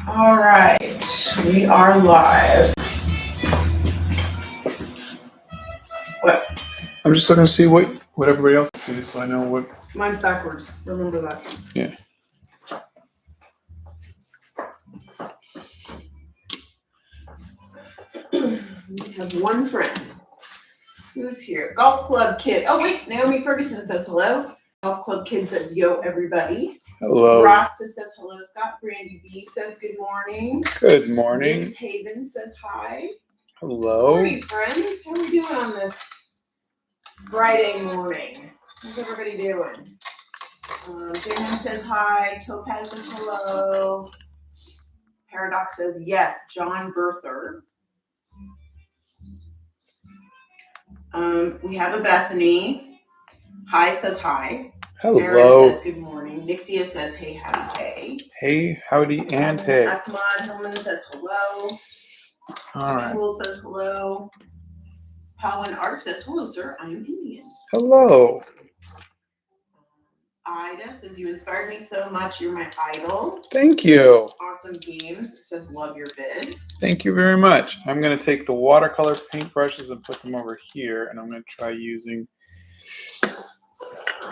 All right, we are live. What? I'm just looking to see what everybody else sees, so I know what. Mine's backwards. Remember that. Yeah. We have one friend. Who's here? Golf Club Kid. Oh wait, Naomi Ferguson says hello. Golf Club Kid says yo everybody. Hello. Rasta says hello. Scott Brandy B says good morning. Good morning. Vince Haven says hi. Hello. Morning, friends. How are we doing on this Friday morning? How's everybody doing? Jamin says hi. Topaz says hello. Paradox says yes. John Berther. We have a Bethany. Hi says hi. Hello. Aaron says good morning. Nixia says hey, howdy, hey. Hey, howdy, and hey. Ahmad Hillman says hello. All right. Will says hello. Pawan Art says hello, sir. I am Indian. Hello. Ida says you inspired me so much. You're my idol. Thank you. Awesome Games says love your vids. Thank you very much. I'm going to take the watercolor paintbrushes and put them over here, and I'm going to try using.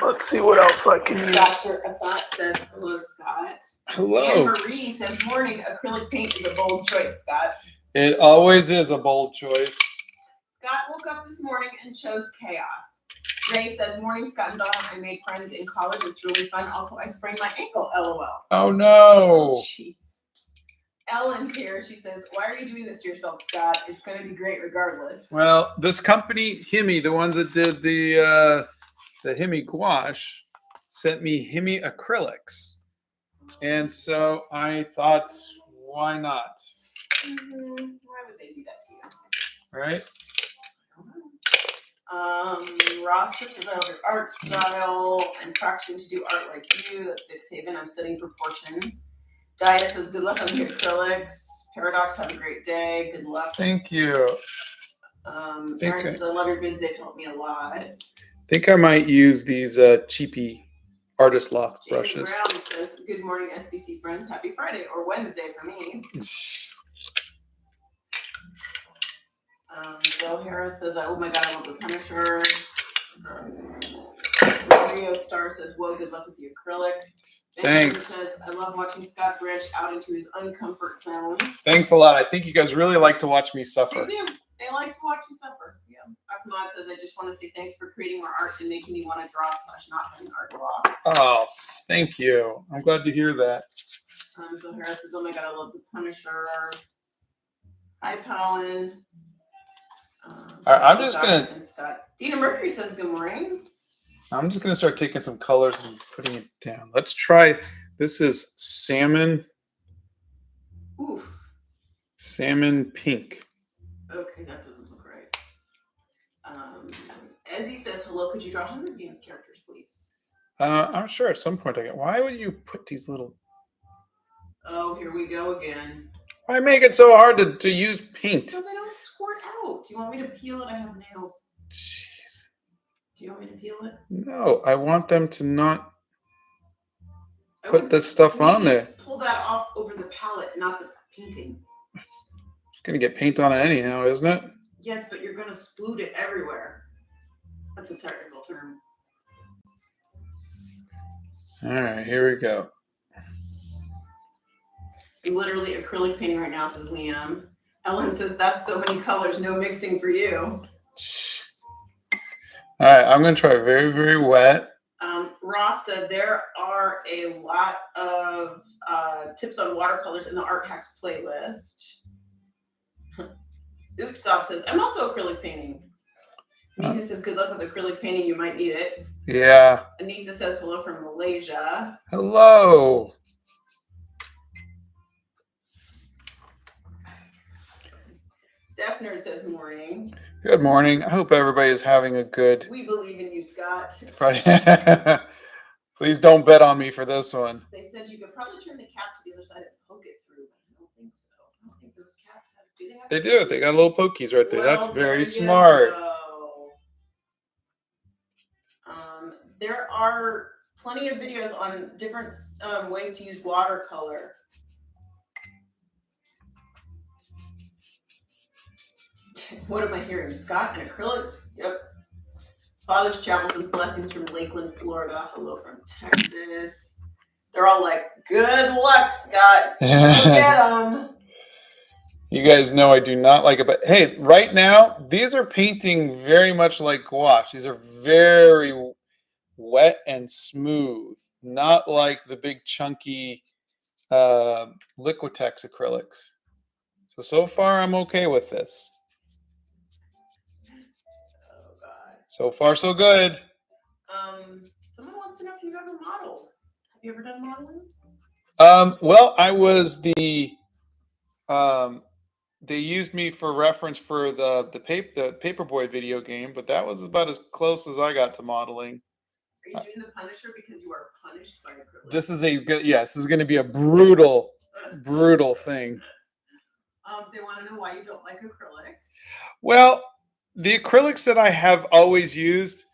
Let's see what else I can use. Dr. Afat says hello, Scott. Hello. Anne Marie says morning. Acrylic paint is a bold choice, Scott. It always is a bold choice. Scott woke up this morning and chose chaos. Ray says, morning, Scott and Donna. I made friends in college. It's really fun. Also, I sprained my ankle. LOL. Oh, no. Jeez. Ellen's here. She says, why are you doing this to yourself, Scott? It's going to be great regardless. Well, this company, Himi, the ones that did the Himi gouache, sent me Himi acrylics. And so I thought, why not? Why would they do that to you? Right? Rasta says I love your art style. I'm practicing to do art like you. That's Vix Haven. I'm studying proportions. Dia says good luck on the acrylics. Paradox, have a great day. Good luck. Thank you. Aaron says I love your vids. They've helped me a lot. I think I might use these cheapy Artist Loft Jamie brushes. Brown says good morning, SBC friends. Happy Friday or Wednesday for me. Joe Harris says, oh my God, I love the Punisher. Rio Star says, whoa, good luck with the acrylic. Thanks. Says, I love watching Scott branch out into his uncomfort zone. Thanks a lot. I think you guys really like to watch me suffer. They do. They like to watch you suffer. Yeah. Ahmad says, I just want to say thanks for creating more art and making me want to draw / not having art block. Oh, thank you. I'm glad to hear that. Joe Harris says, oh my God, I love the Punisher. Hi, Colin. I'm just going to. Dina Mercury says, good morning. I'm just going to start taking some colors and putting it down. Let's try. This is salmon. Oof. Salmon pink. Okay, that doesn't look right. Ezzy says, hello, could you draw Hunger Games characters, please? I'm sure at some point I get. Why would you put these little. Oh, here we go again. Why make it so hard to use paint? So they don't squirt out. Do you want me to peel it? I have nails. Jeez. Do you want me to peel it? No, I want them to not put this stuff on there. Pull that off over the palette, not the painting. It's going to get paint on it anyhow, isn't it? Yes, but you're going to sploot it everywhere. That's a technical term. All right, here we go. Literally acrylic painting right now, says Liam. Ellen says, that's so many colors, no mixing for you. All right, I'm going to try very, very wet. Rasta, there are a lot of tips on watercolors in the Art Hacks playlist. Oopsop says, I'm also acrylic painting. Mika says, good luck with acrylic painting, you might need it. Yeah. Anissa says, hello from Malaysia. Hello. Steph Nerd says morning. Good morning. I hope everybody is having a good. We believe in you, Scott. Friday. Please don't bet on me for this one. They said you could probably turn the cap to the other side and poke it through, but I don't think so. I don't think those caps have. Do they have? They do. They got little pokies right there. Well, that's very smart. There are plenty of videos on different ways to use watercolor. What am I hearing? Scott and acrylics? Yep. Father's travels and blessings from Lakeland, Florida. Hello from Texas. They're all like, good luck, Scott. Go get them. You guys know I do not like it, but hey, right now, these are painting very much like gouache. These are very wet and smooth, not like the big chunky Liquitex acrylics. So far, I'm okay with this. Oh, God. So far, so good. Someone wants to know if you've ever modeled. Have you ever done modeling? Well, I was the they used me for reference for the Paperboy video game, but that was about as close as I got to modeling. Are you doing the Punisher because you are punished by acrylics? This is this is going to be a brutal thing. They want to know why you don't like acrylics. Well, the acrylics that I have always used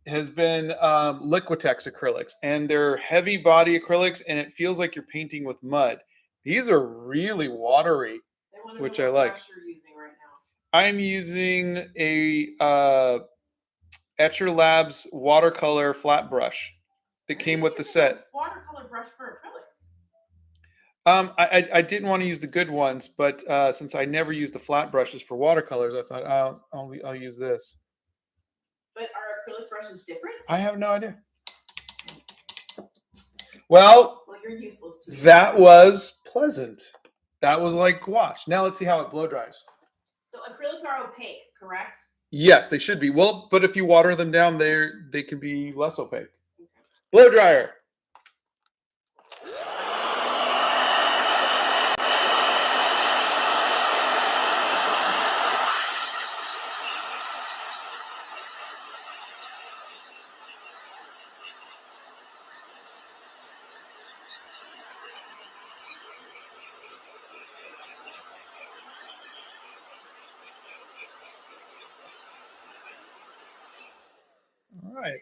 has been Liquitex acrylics, and they're heavy body acrylics, and it feels like you're painting with mud. These are really watery, which I like. What you're using right now? I'm using a Etcher Labs watercolor flat brush that came with the set. Watercolor brush for acrylics. I didn't want to use the good ones, but since I never use the flat brushes for watercolors, I thought I'll use this. But are acrylic brushes different? I have no idea. Well, you're useless to me. That was pleasant. That was like gouache. Now let's see how it blow dries. So acrylics are opaque, correct? Yes, they should be. Well, but if you water them down, they can be less opaque. Blow dryer. All right.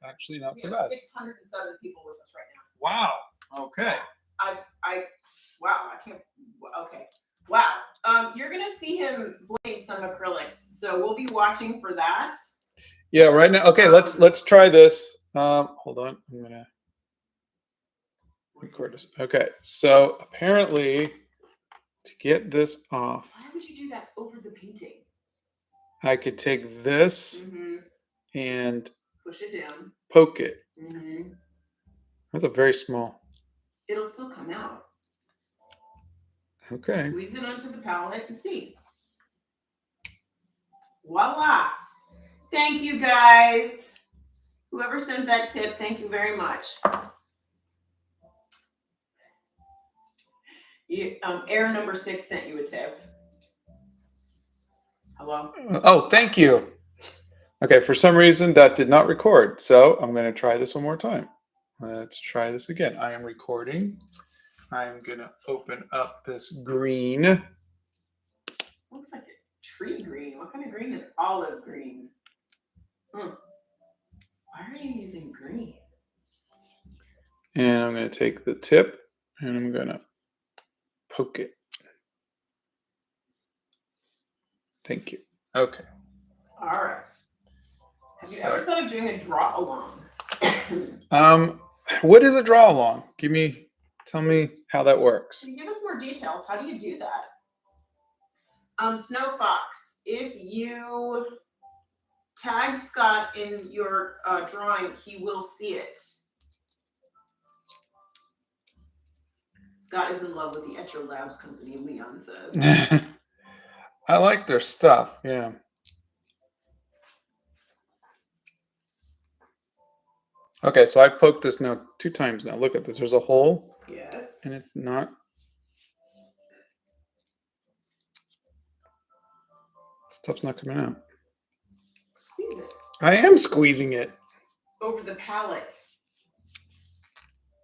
Actually, not so bad. 607 people with us right now. Wow. Okay. Wow. I can't. Okay. Wow. You're gonna see him blade some acrylics, so we'll be watching for that. Yeah. Right now. Okay. Let's try this. Hold on. I'm gonna record this. Okay. So apparently, to get this off, why would you do that over the painting? I could take this and push it down, poke it. That's a very small. It'll still come out. Okay. Squeeze it onto the palette and see. Voila! Thank you, guys. Whoever sent that tip, thank you very much. Error number 6 sent you a tip. Hello? Oh, thank you. Okay, for some reason that did not record, so I'm going to try this one more time. Let's try this again. I am recording. I'm going to open up this green. Looks like a tree green. What kind of green is olive green? Why are you using green? And I'm going to take the tip and I'm going to poke it. Thank you. Okay. All right. Have you ever thought of doing a draw along? What is a draw along? Tell me how that works. Can you give us more details? How do you do that? Snow Fox, if you tag Scott in your drawing, he will see it. Scott is in love with the Etcher Labs company, Leon says. I like their stuff, yeah. Okay, so I poked this now 2 times now. Look at this. There's a hole. Yes. And it's not. Stuff's not coming out. Squeeze it. I am squeezing it. Over the palette.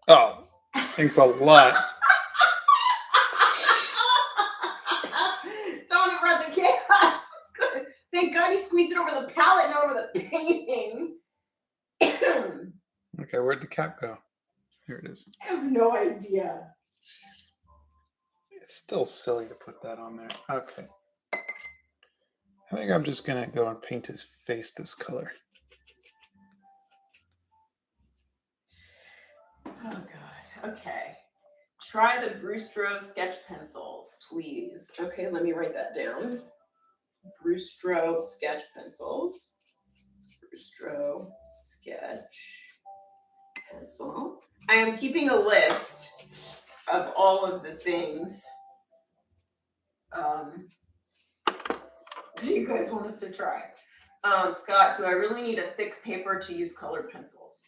Oh, thanks a lot. Don't run the chaos. Thank God you squeezed it over the palette, not over the painting. Okay, where'd the cap go? Here it is. I have no idea. Jeez. It's still silly to put that on there. Okay. I think I'm just going to go and paint his face this color. Oh, God. Okay. Try the Brustro sketch pencils, please. Okay, let me write that down. Brustro sketch pencils. Brustro sketch pencil. I am keeping a list of all of the things. Do you guys want us to try? Scott, do I really need a thick paper to use colored pencils?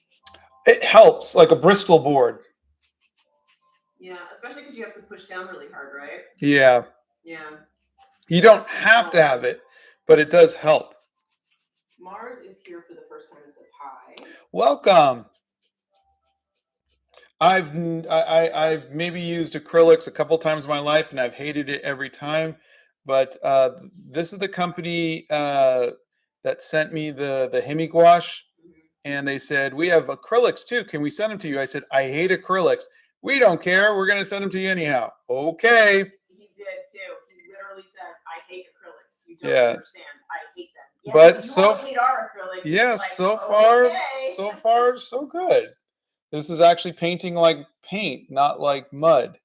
It helps, like a Bristol board. Yeah, especially because you have to push down really hard, right? Yeah. Yeah. You don't have to have it, but it does help. Mars is here for the first time and says hi. Welcome. I've maybe used acrylics a couple times in my life, and I've hated it every time. But this is the company that sent me the Hemi gouache, and they said, we have acrylics too. Can we send them to you? I said, I hate acrylics. We don't care. We're going to send them to you anyhow. Okay. He did too. He literally said, I hate acrylics. You don't understand. I hate them. Yeah, but so hate our acrylics. yeah, like, so far, so good. This is actually painting like paint, not like mud.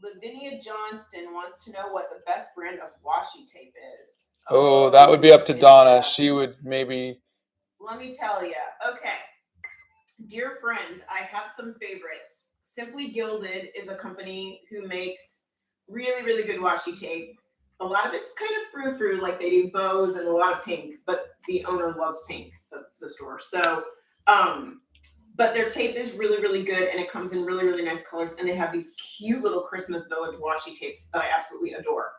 Lavinia Johnston wants to know what the best brand of washi tape is. Oh, that would be up to Donna. She would maybe. Let me tell you. Okay. Dear friend, I have some favorites. Simply Gilded is a company who makes really, really good washi tape. A lot of it's kind of frou-frou, like they do bows and a lot of pink, but the owner loves pink, the store. So, but their tape is really, really good, and it comes in really, really nice colors, and they have these cute little Christmas Village washi tapes that I absolutely adore.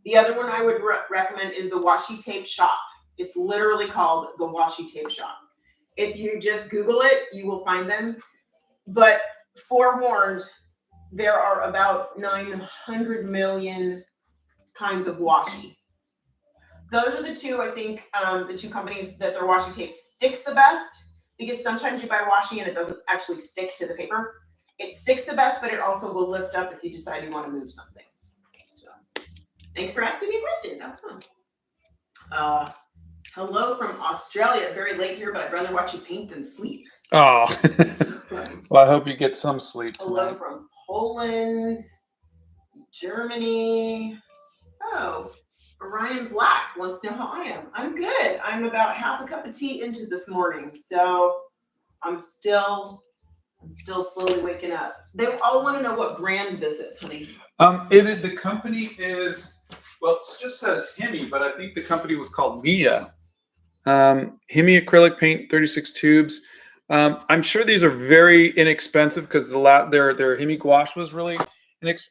The other one I would recommend is the Washi Tape Shop. It's literally called the Washi Tape Shop. If you just Google it, you will find them. But forewarned, there are about 900 million kinds of washi. Those are the two, I think, the two companies that their washi tape sticks the best, because sometimes you buy washi and it doesn't actually stick to the paper. It sticks the best, but it also will lift up if you decide you want to move something. So, thanks for asking me a question. That was fun. Hello from Australia. Very late here, but I'd rather watch you paint than sleep. Oh. So well, I hope you get some sleep tonight. Hello from Poland, Germany. Oh, Orion Black wants to know how I am. I'm good. I'm about half a cup of tea into this morning, so I'm still slowly waking up. They all want to know what brand this is, honey. The company is, well, it just says Hemi, but I think the company was called Mia. Hemi acrylic paint, 36 tubes. I'm sure these are very inexpensive because their Hemi gouache was really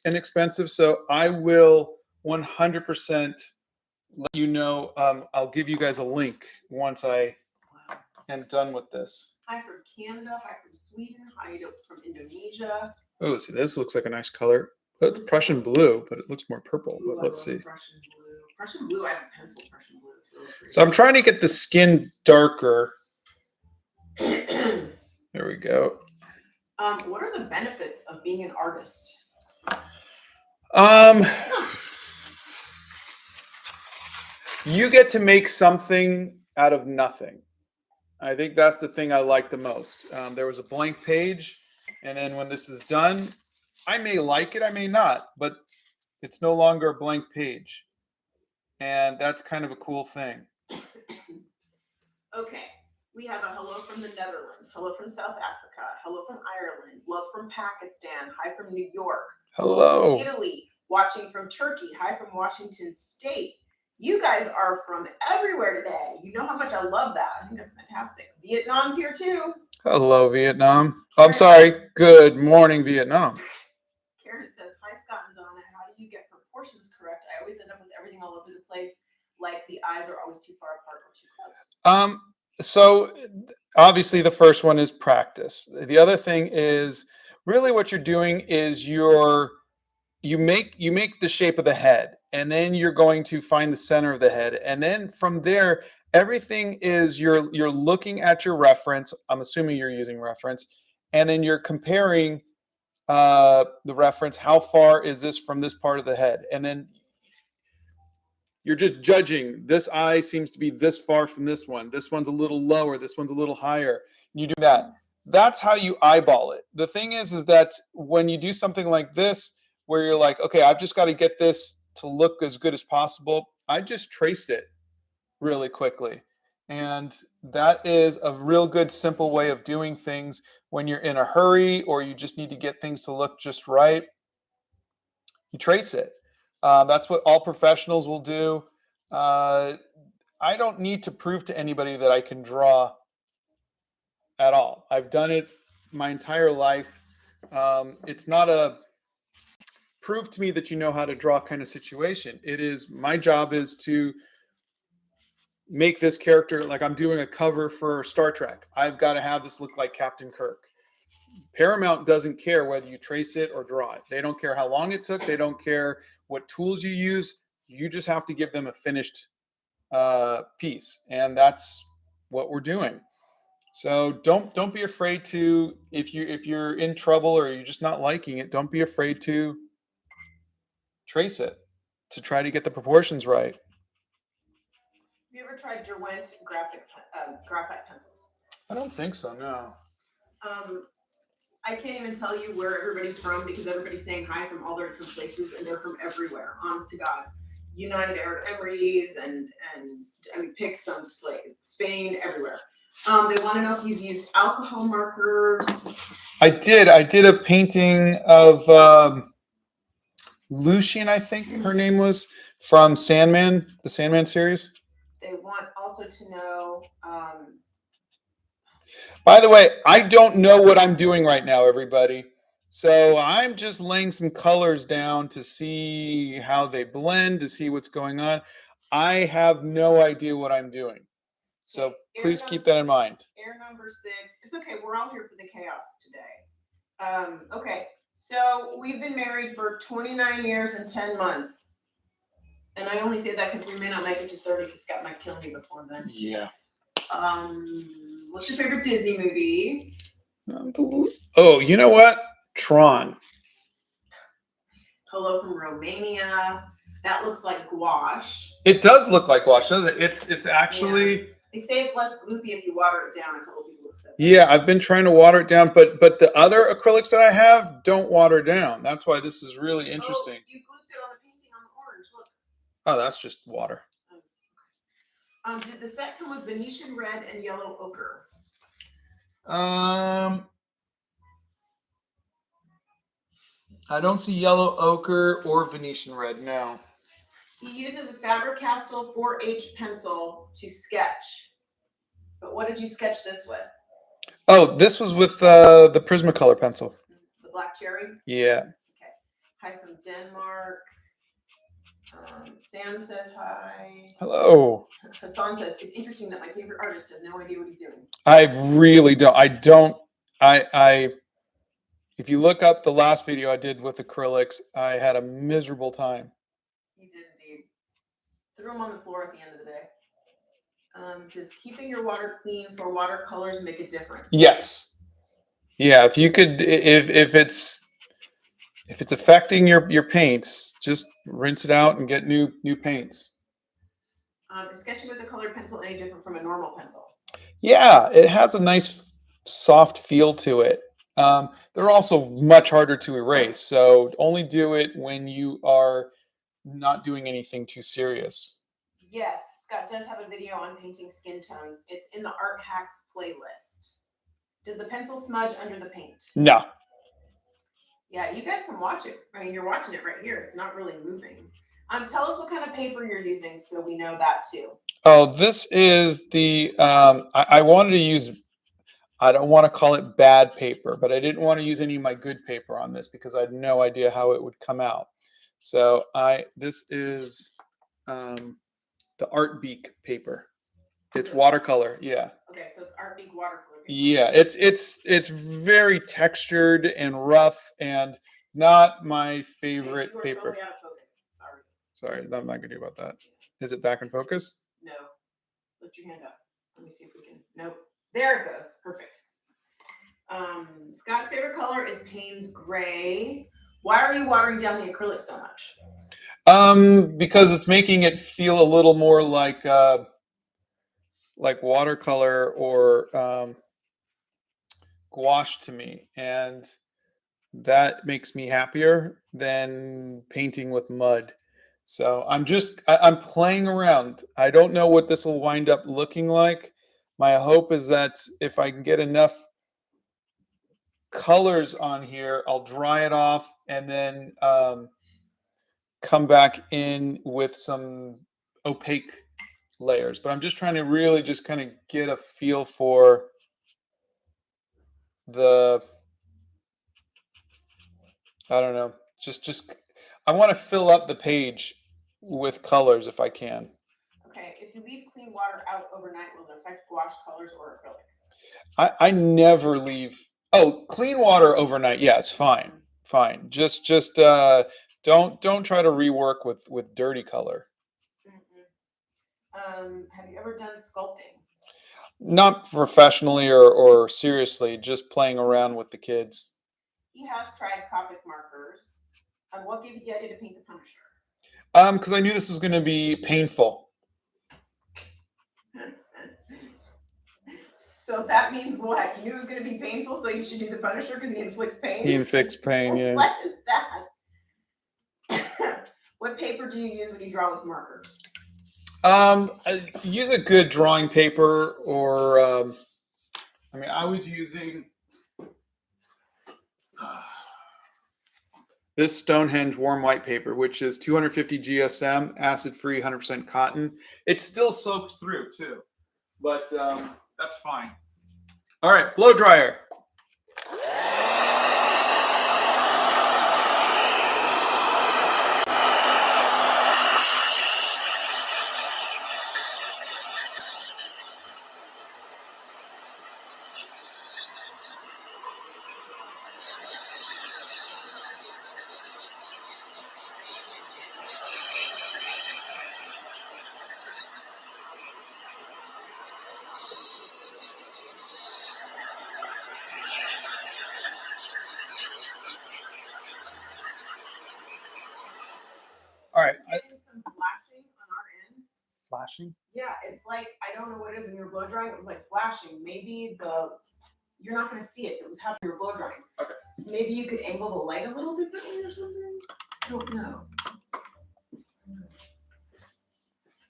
inexpensive. So I will 100% let you know. I'll give you guys a link once I am done with this. Hi from Canada. Hi from Sweden. Hi from Indonesia. Oh, see, this looks like a nice color. It's Prussian blue, but it looks more purple. But let's see. Prussian blue. Prussian blue. I have a pencil Prussian blue too. So I'm trying to get the skin darker. There we go. What are the benefits of being an artist? You get to make something out of nothing. I think that's the thing I like the most. There was a blank page, and then when this is done, I may like it, I may not, but it's no longer a blank page. And that's kind of a cool thing. Okay. We have a hello from the Netherlands, hello from South Africa, hello from Ireland, love from Pakistan, hi from New York, hello from Italy, watching from Turkey, hi from Washington State. You guys are from everywhere today. You know how much I love that. I think that's fantastic. Vietnam's here too. Hello, Vietnam. I'm sorry. Good morning, Vietnam. Karen says, hi, Scott and Donna. How do you get proportions correct? I always end up with everything all over the place. Like the eyes are always too far apart or too close. So obviously the first one is practice. The other thing is really what you're doing is you make the shape of the head, and then you're going to find the center of the head, and then from there, Everything is you're looking at your reference. I'm assuming you're using reference, and then you're comparing the reference. How far is this from this part of the head? And then you're just judging. This eye seems to be this far from this one. This one's a little lower. This one's a little higher. You do that. That's how you eyeball it. The thing is that when you do something like this, where you're like, okay, I've just got to get this to look as good as possible, I just traced it really quickly. And that is a real good, simple way of doing things when you're in a hurry or you just need to get things to look just right. You trace it. That's what all professionals will do. I don't need to prove to anybody that I can draw at all. I've done it my entire life. It's not a prove to me that you know how to draw kind of situation. It is my job is to make this character like I'm doing a cover for Star Trek. I've got to have this look like Captain Kirk. Paramount doesn't care whether you trace it or draw it. They don't care how long it took. They don't care what tools you use. You just have to give them a finished piece, and that's what we're doing. So don't be afraid to if you're in trouble or you're just not liking it. Don't be afraid to trace it to try to get the proportions right. Have you ever tried Derwent graphite pencils? I don't think so. No. I can't even tell you where everybody's from because everybody's saying hi from all their different places and they're from everywhere. Honest to God, United Arab Emirates and I mean pick some like Spain, everywhere. They want to know if you've used alcohol markers. I did. I did a painting of Lucian, I think her name was, from Sandman, the Sandman series. They want also to know. By the way, I don't know what I'm doing right now, everybody. So I'm just laying some colors down to see how they blend, to see what's going on. I have no idea what I'm doing. So please keep that in mind. Error number 6. It's okay. We're all here for the chaos today. Okay. So we've been married for 29 years and 10 months. And I only say that because we may not make it to 30 because Scott might kill me before then. Yeah. What's your favorite Disney movie? Oh, you know what? Tron. Hello from Romania. That looks like gouache. It does look like gouache, doesn't it? It's actually. Yeah. They say it's less gloopy if you water it down. A couple people have said that. Yeah, I've been trying to water it down, but the other acrylics that I have don't water down. That's why this is really interesting. Oh, you glued it on the painting on the orange. Look. Oh, that's just water. Did the set come with Venetian red and yellow ochre? I don't see yellow ochre or Venetian red. No. He uses a Faber-Castell 4H pencil to sketch. But what did you sketch this with? Oh, this was with the Prismacolor pencil. The black cherry? Yeah. Okay. Hi from Denmark. Sam says hi. Hello. Hassan says, it's interesting that my favorite artist has no idea what he's doing. I really don't. I if you look up the last video I did with acrylics, I had a miserable time. He did indeed. Threw them on the floor at the end of the day. Does keeping your water clean for watercolors make a difference? Yes. Yeah, if you could, if it's affecting your paints, just rinse it out and get new paints. Is sketching with a colored pencil any different from a normal pencil? Yeah, it has a nice soft feel to it. They're also much harder to erase, so only do it when you are not doing anything too serious. Yes, Scott does have a video on painting skin tones. It's in the Art Hacks playlist. Does the pencil smudge under the paint? No. Yeah, you guys can watch it. I mean, you're watching it right here. It's not really moving. Tell us what kind of paper you're using so we know that too. Oh, this is the, I wanted to use, I don't want to call it bad paper, but I didn't want to use any of my good paper on this because I had no idea how it would come out. So this is the Art Beak paper. It's watercolor, yeah. Okay, so it's Art Beak watercolor paper. Yeah, it's very textured and rough and not my favorite you are paper. Totally out of focus. Sorry, I'm not gonna do about that. Is it back in focus? No. Lift your hand up. Let me see if we can. Nope. There it goes. Perfect. Scott's favorite color is Payne's gray. Why are you watering down the acrylic so much? Because it's making it feel a little more like watercolor or gouache to me, and that makes me happier than painting with mud. So I'm playing around. I don't know what this will wind up looking like. My hope is that if I can get enough colors on here, I'll dry it off and then come back in with some opaque layers. But I'm just trying to really just kind of get a feel for the, I don't know, just I want to fill up the page with colors if I can. Okay, if you leave clean water out overnight, will it affect gouache colors or acrylic? I never leave. Oh, clean water overnight. Yeah, it's fine. Fine. Just don't try to rework with dirty color. Have you ever done sculpting? Not professionally or seriously, just playing around with the kids. He has tried Copic markers. What gave you the idea to paint the Punisher? Because I knew this was going to be painful. So that means what? You knew it was going to be painful, so you should do the Punisher because he inflicts pain? He inflicts pain, yeah. What is that? What paper do you use when you draw with markers? I use a good drawing paper, or I was using this Stonehenge warm white paper, which is 250 GSM, acid-free, 100% cotton. It still soaks through too, but that's fine. All right, blow dryer. All right. Some flashing on our end. Flashing? Yeah, it's like, I don't know what it is when you're blow drying. It was like flashing. Maybe you're not going to see it. It was happening when you're blow drying. Okay. Maybe you could angle the light a little differently or something. I don't know.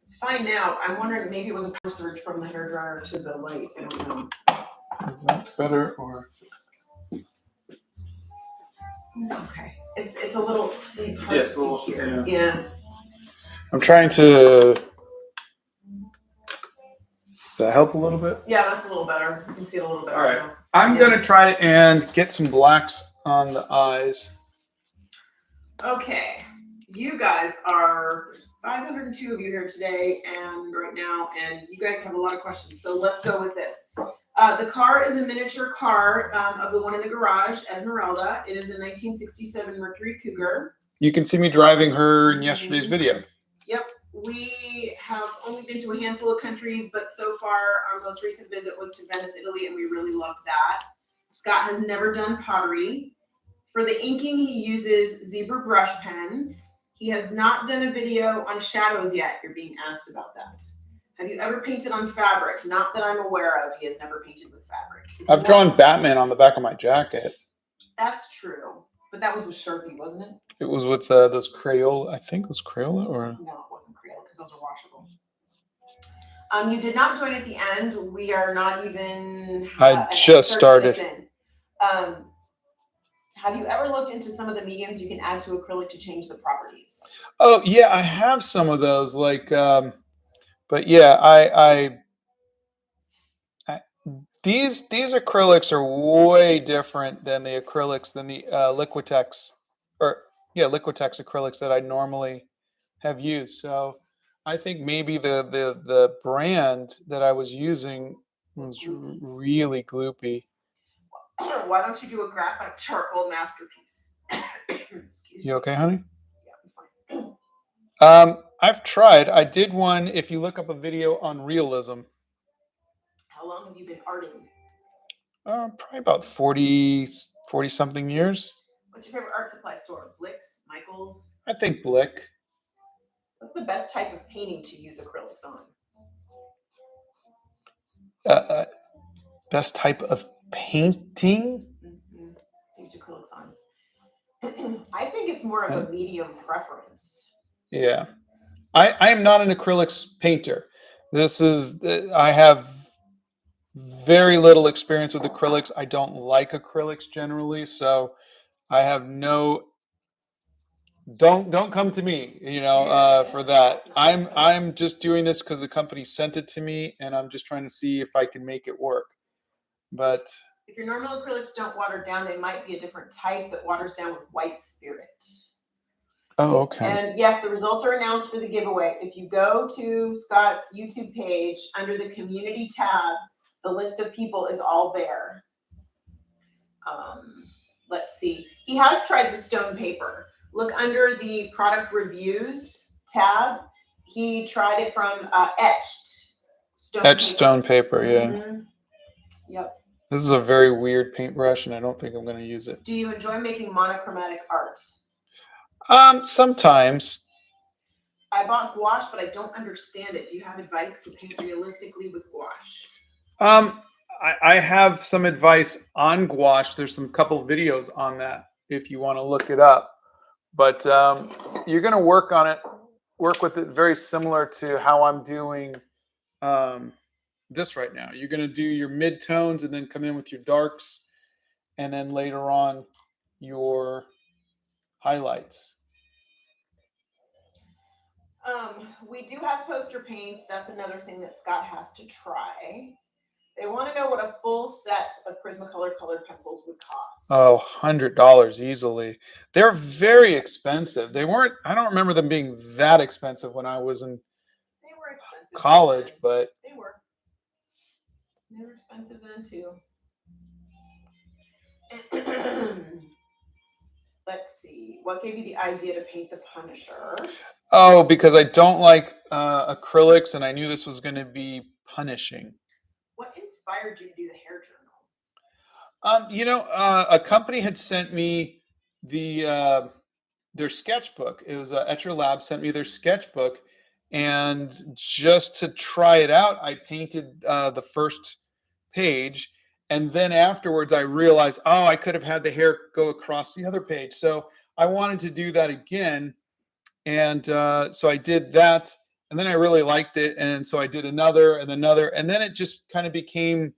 It's fine now. I'm wondering, maybe it was a power surge from the hairdryer to the light. I don't know. Is that better or? Okay. It's a little, see, it's hard to see here. Yeah. I'm trying to. Does that help a little bit? Yeah, that's a little better. You can see it a little better. All right. Now. I'm going to try and get some blacks on the eyes. Okay. You guys there's 502 of you here today and right now, and you guys have a lot of questions. So let's go with this. The car is a miniature car of the one in the garage, Esmeralda. It is a 1967 Mercury Cougar. You can see me driving her in yesterday's video. Yep. We have only been to a handful of countries, but so far our most recent visit was to Venice, Italy, and we really loved that. Scott has never done pottery. For the inking, he uses zebra brush pens. He has not done a video on shadows yet. You're being asked about that. Have you ever painted on fabric? Not that I'm aware of. He has never painted with fabric. I've drawn Batman on the back of my jacket. That's true. But that was with Sharpie, wasn't it? It was with those Crayola. I think it was Crayola or? No, it wasn't Crayola because those are washable. You did not join at the end. We are not even. I just started. Have you ever looked into some of the mediums you can add to acrylic to change the properties? Oh yeah, I have some of those. But yeah, I these acrylics are way different than the acrylics than the Liquitex Liquitex acrylics that I normally have used. So I think maybe the brand that I was using was really gloopy. Why don't you do a graphite charcoal masterpiece? You okay, honey? Yeah, I'm fine. I've tried. I did one. If you look up a video on realism, How long have you been arting? probably about 40 something years. What's your favorite art supply store? Blick's, Michael's? I think Blick. What's the best type of painting to use acrylics on? Best type of painting? Mm-hmm. To use acrylics on. I think it's more of a medium preference. Yeah. I am not an acrylics painter. I have very little experience with acrylics. I don't like acrylics generally, so I have no. Don't come to me, for that. I'm just doing this because the company sent it to me, and I'm just trying to see if I can make it work. But if your normal acrylics don't water down, they might be a different type that waters down with white spirit. Oh, okay. And yes, the results are announced for the giveaway. If you go to Scott's YouTube page under the community tab, the list of people is all there. Let's see. He has tried the stone paper. Look under the product reviews tab. He tried it from etched stone paper. Yeah. Mm-hmm. Yep. This is a very weird paintbrush, and I don't think I'm going to use it. Do you enjoy making monochromatic art? Sometimes. I bought gouache, but I don't understand it. Do you have advice to paint realistically with gouache? I have some advice on gouache. There's some couple videos on that if you want to look it up. But you're going to work with it very similar to how I'm doing this right now. You're going to do your mid-tones and then come in with your darks, and then later on your highlights. We do have poster paints. That's another thing that Scott has to try. They want to know what a full set of Prismacolor colored pencils would cost. Oh, $100 easily. They're very expensive. They weren't, I don't remember them being that expensive when I was in college, but they were expensive then too. Let's see. What gave you the idea to paint the Punisher? Oh, because I don't like acrylics, and I knew this was going to be punishing. What inspired you to do the hair journal? A company had sent me their sketchbook. It was Etcher Lab sent me their sketchbook, and just to try it out, I painted the first page, and then afterwards I realized, I could have had the hair go across the other page. So I wanted to do that again, and so I did that, and then I really liked it, and so I did another, and then it just kind of became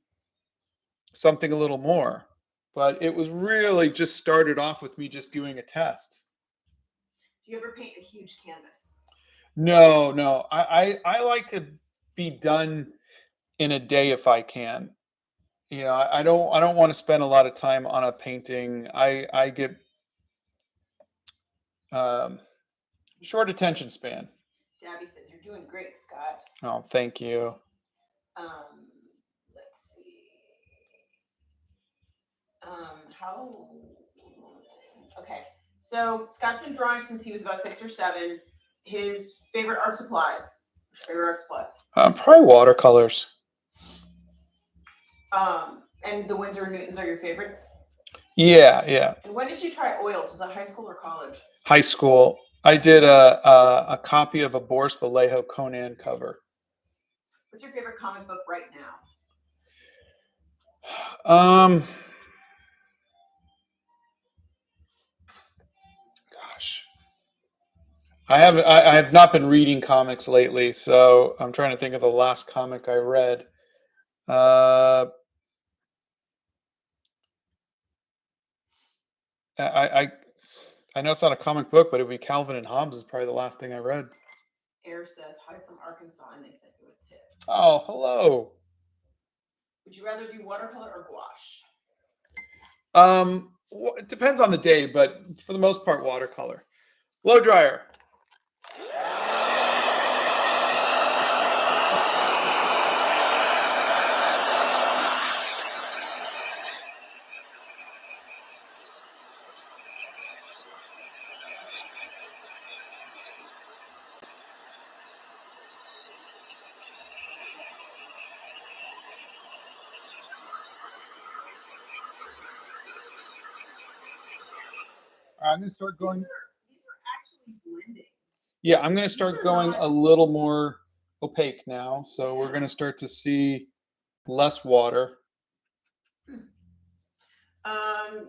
something a little more. But it was really just started off with me just doing a test. Do you ever paint a huge canvas? No. I like to be done in a day if I can. I don't want to spend a lot of time on a painting. I get short attention span. Gabby says you're doing great, Scott. Oh, thank you. Let's see. Okay. So Scott's been drawing since he was about 6 or 7. His favorite art supplies. What's your favorite art supplies? Probably watercolors. And the Winsor & Newtons are your favorites? Yeah. And when did you try oils? Was that high school or college? High school. I did a copy of a Boris Vallejo Conan cover. What's your favorite comic book right now? Gosh. I have not been reading comics lately, so I'm trying to think of the last comic I read. I know it's not a comic book, but it would be Calvin and Hobbes is probably the last thing I read. Air says, hi from Arkansas, and they sent you a tip. Oh, hello. Would you rather do watercolor or gouache? It depends on the day, but for the most part, watercolor. Blow dryer. I'm going to start going. These are actually blending. Yeah, I'm going to start going a little more opaque now. So we're going to start to see less water.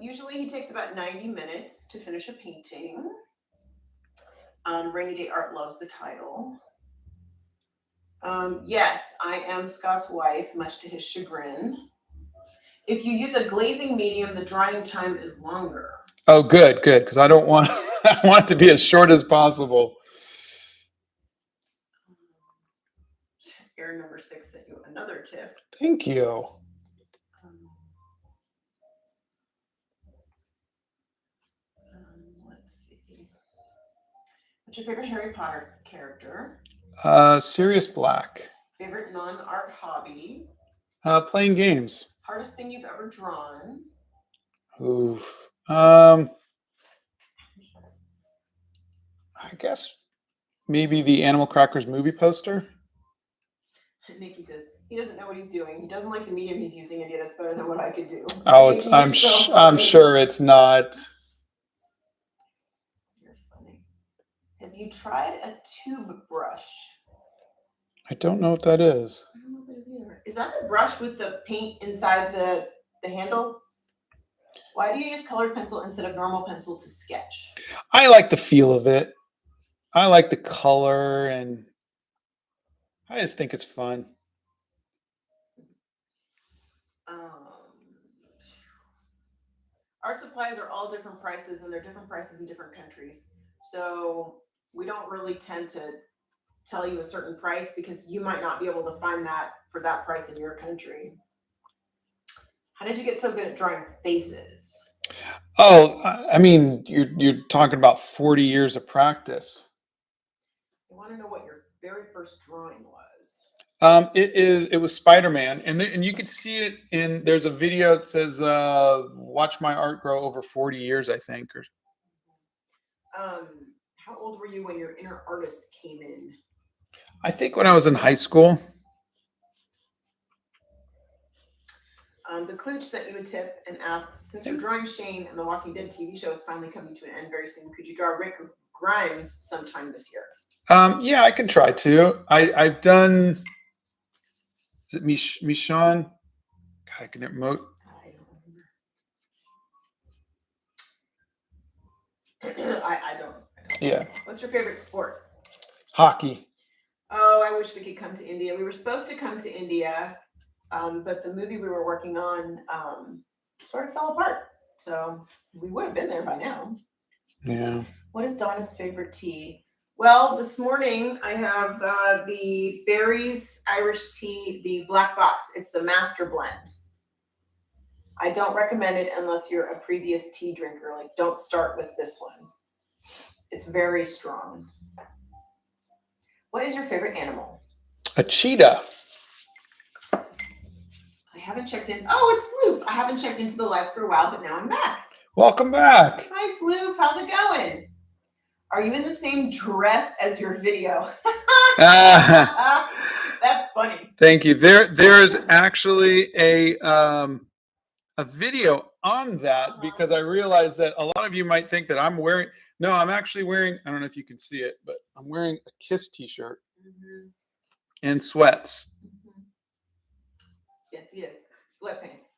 Usually he takes about 90 minutes to finish a painting. Rainy Day Art loves the title. Yes, I am Scott's wife, much to his chagrin. If you use a glazing medium, the drying time is longer. Oh, good, because I don't want I want it to be as short as possible. Error number 6 sent you another tip. Thank you. Let's see. What's your favorite Harry Potter character? Sirius Black. Favorite non-art hobby? Playing games. Hardest thing you've ever drawn? Oof. I guess maybe the Animal Crackers movie poster. Nikki says he doesn't know what he's doing. He doesn't like the medium he's using, and yet it's better than what I could do. Oh, it's, I'm sure it's not. You're funny. Have you tried a tube brush? I don't know what that is. I don't know what that is either. Is that the brush with the paint inside the handle? Why do you use colored pencil instead of normal pencil to sketch? I like the feel of it. I like the color, and I just think it's fun. Art supplies are all different prices, and they're different prices in different countries. So we don't really tend to tell you a certain price because you might not be able to find that for that price in your country. How did you get so good at drawing faces? Oh, I mean, you're talking about 40 years of practice. I want to know what your very first drawing was. It was Spider-Man, and you could see it in. There's a video that says, "Watch my art grow over 40 years," I think. Or how old were you when your inner artist came in? I think when I was in high school. The Klooch sent you a tip and asks, since you're drawing Shane and the Walking Dead TV show is finally coming to an end very soon, could you draw Rick Grimes sometime this year? Yeah, I can try to. I've done. Is it Michonne? God, I can remote. I don't remember. I don't. Yeah. What's your favorite sport? Hockey. Oh, I wish we could come to India. We were supposed to come to India, but the movie we were working on sort of fell apart. So we would have been there by now. Yeah. What is Donna's favorite tea? Well, this morning I have the Berries Irish tea, the black box. It's the master blend. I don't recommend it unless you're a previous tea drinker. Like, don't start with this one. It's very strong. What is your favorite animal? A cheetah. I haven't checked in. Oh, it's Floof. I haven't checked into the lives for a while, but now I'm back. Welcome back. Hi, Floof. How's it going? Are you in the same dress as your video? That's funny. Thank you. There is actually a video on that because I realized that a lot of you might think that I'm wearing. No, I'm actually wearing. I don't know if you can see it, but I'm wearing a Kiss T-shirt and sweats. Yes, he is. Sweatpants.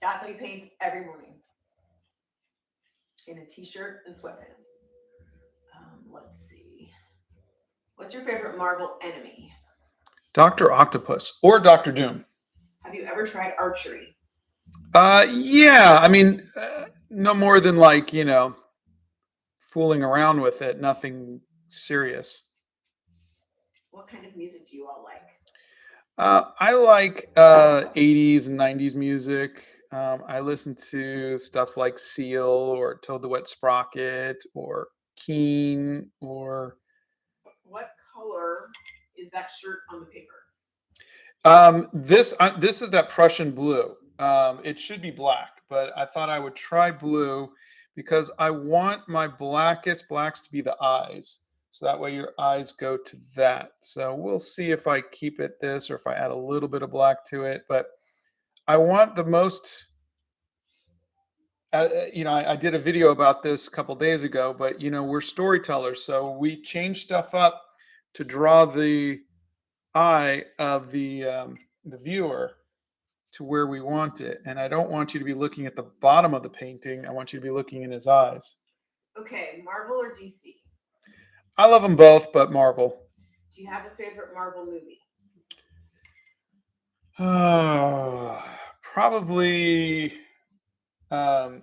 That's how he paints every morning. In a T-shirt and sweatpants. Let's see. What's your favorite Marvel enemy? Dr. Octopus or Dr. Doom. Have you ever tried archery? Yeah. I mean, no more than fooling around with it. Nothing serious. What kind of music do you all like? I like 80s and 90s music. I listen to stuff like Seal or Toad the Wet Sprocket or Keen or. What color is that shirt on the paper? This is that Prussian blue. It should be black, but I thought I would try blue because I want my blackest blacks to be the eyes. So that way your eyes go to that. So we'll see if I keep it this or if I add a little bit of black to it. But I want the most I did a video about this a couple days ago, but we're storytellers, so we change stuff up to draw the eye of the viewer to where we want it. And I don't want you to be looking at the bottom of the painting. I want you to be looking in his eyes. Okay, Marvel or DC? I love them both, but Marvel. Do you have a favorite Marvel movie? Probably. What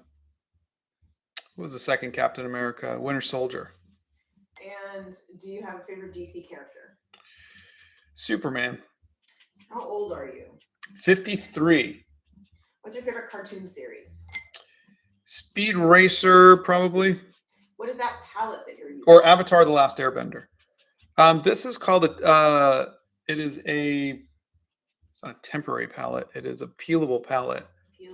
was the second Captain America? Winter Soldier. And do you have a favorite DC character? Superman. How old are you? 53. What's your favorite cartoon series? Speed Racer, probably. What is that palette that you're using? Or Avatar: The Last Airbender. This is called it is it's not a temporary palette. It is a peelable palette. I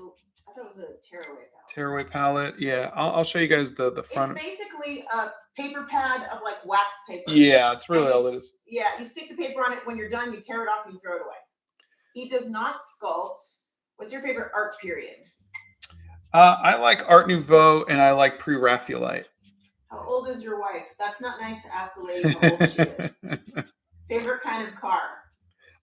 thought it was a tearaway palette. Tearaway palette. Yeah, I'll show you guys the front. It's basically a paper pad of like wax paper. Yeah, it's really all it is. Yeah, you stick the paper on it. When you're done, you tear it off and you throw it away. He does not sculpt. What's your favorite art period? I like Art Nouveau and I like Pre-Raphaelite. How old is your wife? That's not nice to ask a lady how old she is. Favorite kind of car?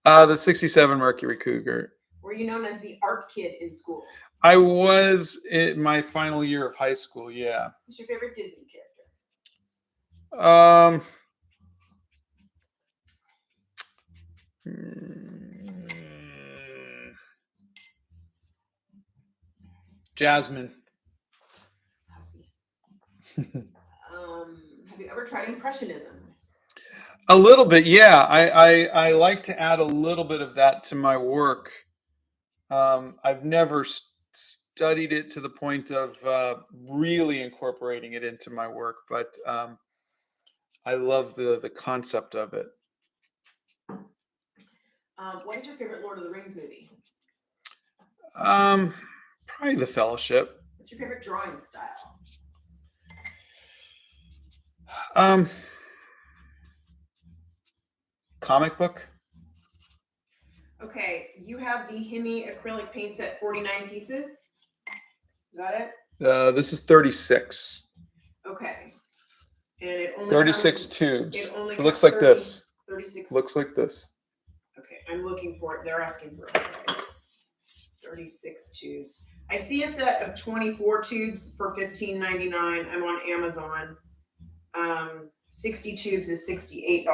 The 67 Mercury Cougar. Were you known as the art kid in school? I was in my final year of high school, yeah. Who's your favorite Disney character? Jasmine. Have you ever tried Impressionism? A little bit, yeah. I like to add a little bit of that to my work. I've never studied it to the point of really incorporating it into my work, but I love the concept of it. What is your favorite Lord of the Rings movie? Probably The Fellowship. What's your favorite drawing style? Comic book. Okay, you have the Hemi acrylic paint set, 49 pieces. Is that it? This is 36. Okay. And it only 36 tubes. It looks like this. 36. Looks like this. Okay, I'm looking for it. They're asking for a price. 36 tubes. I see a set of 24 tubes for $15.99. I'm on Amazon. 60 tubes is $68.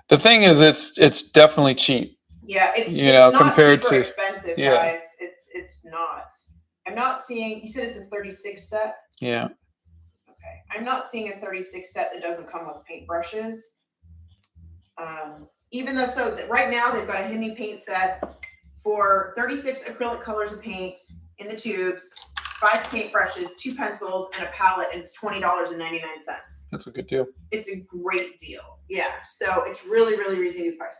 The thing is, it's definitely cheap. Yeah, it's not compared super to expensive, guys. It's not. I'm not seeing. You said it's a 36 set. Yeah. Okay, I'm not seeing a 36 set that doesn't come with paintbrushes. Even though right now they've got a Hemi paint set for 36 acrylic colors of paint in the tubes, 5 paintbrushes, 2 pencils, and a palette, and it's $20.99. That's a good deal. It's a great deal. Yeah, so it's really, really reasonably priced.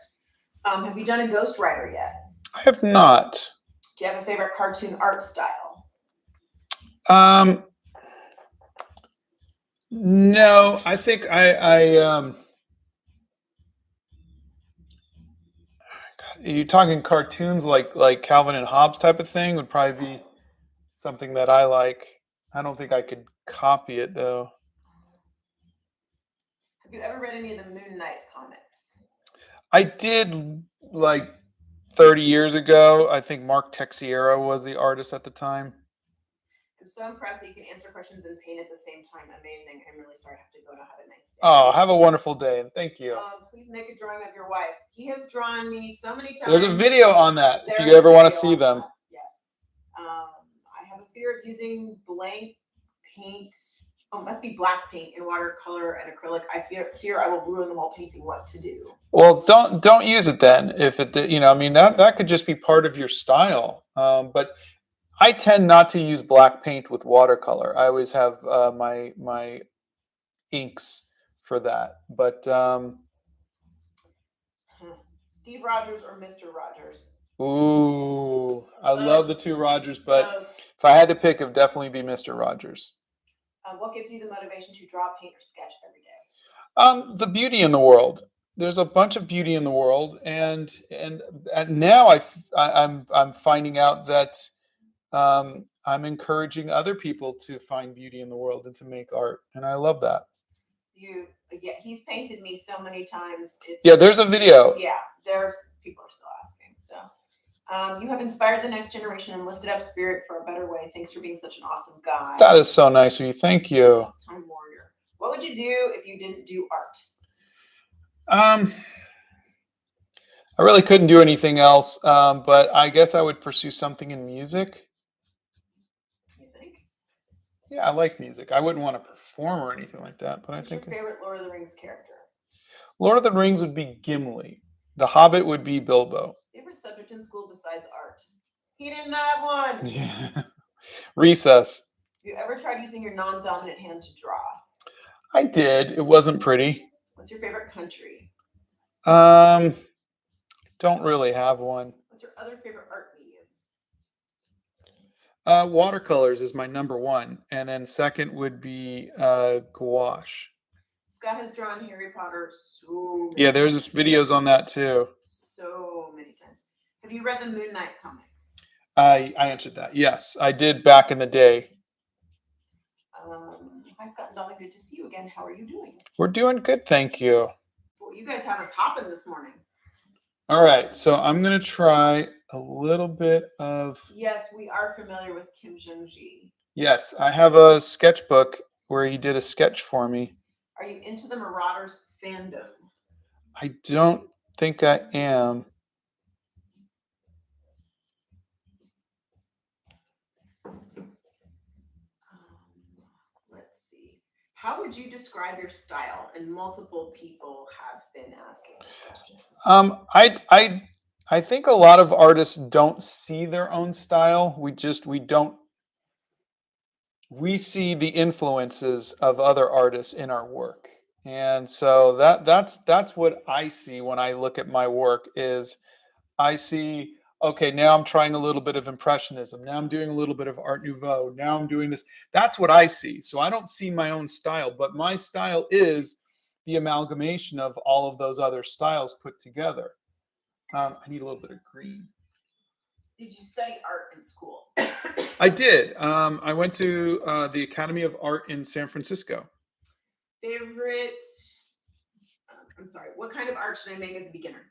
Have you done a Ghost Rider yet? I have not. Do you have a favorite cartoon art style? No, I think God, are you talking cartoons like Calvin and Hobbes type of thing? Would probably be something that I like. I don't think I could copy it though. Have you ever read any of the Moon Knight comics? I did, like 30 years ago. I think Mark Texiera was the artist at the time. I'm so impressed that you can answer questions and paint at the same time. Amazing. I'm really sorry I have to go now. Have a nice day. Oh, have a wonderful day, and thank you. Please make a drawing of your wife. He has drawn me so many times. There's a video on that if you ever want to see them. Yes. I have a fear of using blank paint. Oh, it must be black paint in watercolor and acrylic. I fear I will ruin the whole painting. What to do? Well, don't use it then. If it, I mean, that could just be part of your style. But I tend not to use black paint with watercolor. I always have my inks for that. But Steve Rogers or Mr. Rogers? Ooh, I love the two Rogers, but if I had to pick, it would definitely be Mr. Rogers. What gives you the motivation to draw, paint, or sketch every day? The beauty in the world. There's a bunch of beauty in the world, and now I'm finding out that I'm encouraging other people to find beauty in the world and to make art, and I love that. Yeah, he's painted me so many times. Yeah, there's a video. Yeah, there's people are still asking. So, you have inspired the next generation and lifted up spirit for a better way. Thanks for being such an awesome guy. That is so nice of you. Thank you. It's Time Warrior. What would you do if you didn't do art? I really couldn't do anything else, but I guess I would pursue something in music. You think? Yeah, I like music. I wouldn't want to perform or anything like that, but What's your favorite Lord of the Rings character? Lord of the Rings would be Gimli. The Hobbit would be Bilbo. Favorite subject in school besides art? He didn't have one. Yeah. Recess. Have you ever tried using your non-dominant hand to draw? I did. It wasn't pretty. What's your favorite country? Don't really have one. What's your other favorite art medium? Watercolors is my number one, and then second would be gouache. Scott has drawn Harry Potter so many there's times. Videos on that too. So many times. Have you read the Moon Knight comics? I answered that. Yes, I did back in the day. Hi, Scott and Donna. Good to see you again. How are you doing? We're doing good, thank you. Well, you guys have us hopping this morning. All right, so I'm going to try a little bit of... Yes, we are familiar with Kim Jong-ji. Yes, I have a sketchbook where he did a sketch for me. Are you into the Marauders fandom? I don't think I am. Let's see. How would you describe your style? And multiple people have been asking this question. I think a lot of artists don't see their own style. We see the influences of other artists in our work. And so that's what I see when I look at my work is I see, okay, now I'm trying a little bit of Impressionism. Now I'm doing a little bit of Art Nouveau. Now I'm doing this. That's what I see. So I don't see my own style, but my style is the amalgamation of all of those other styles put together. I need a little bit of green. Did you study art in school? I did. I went to the Academy of Art in San Francisco. Favorite, what kind of art should I make as a beginner?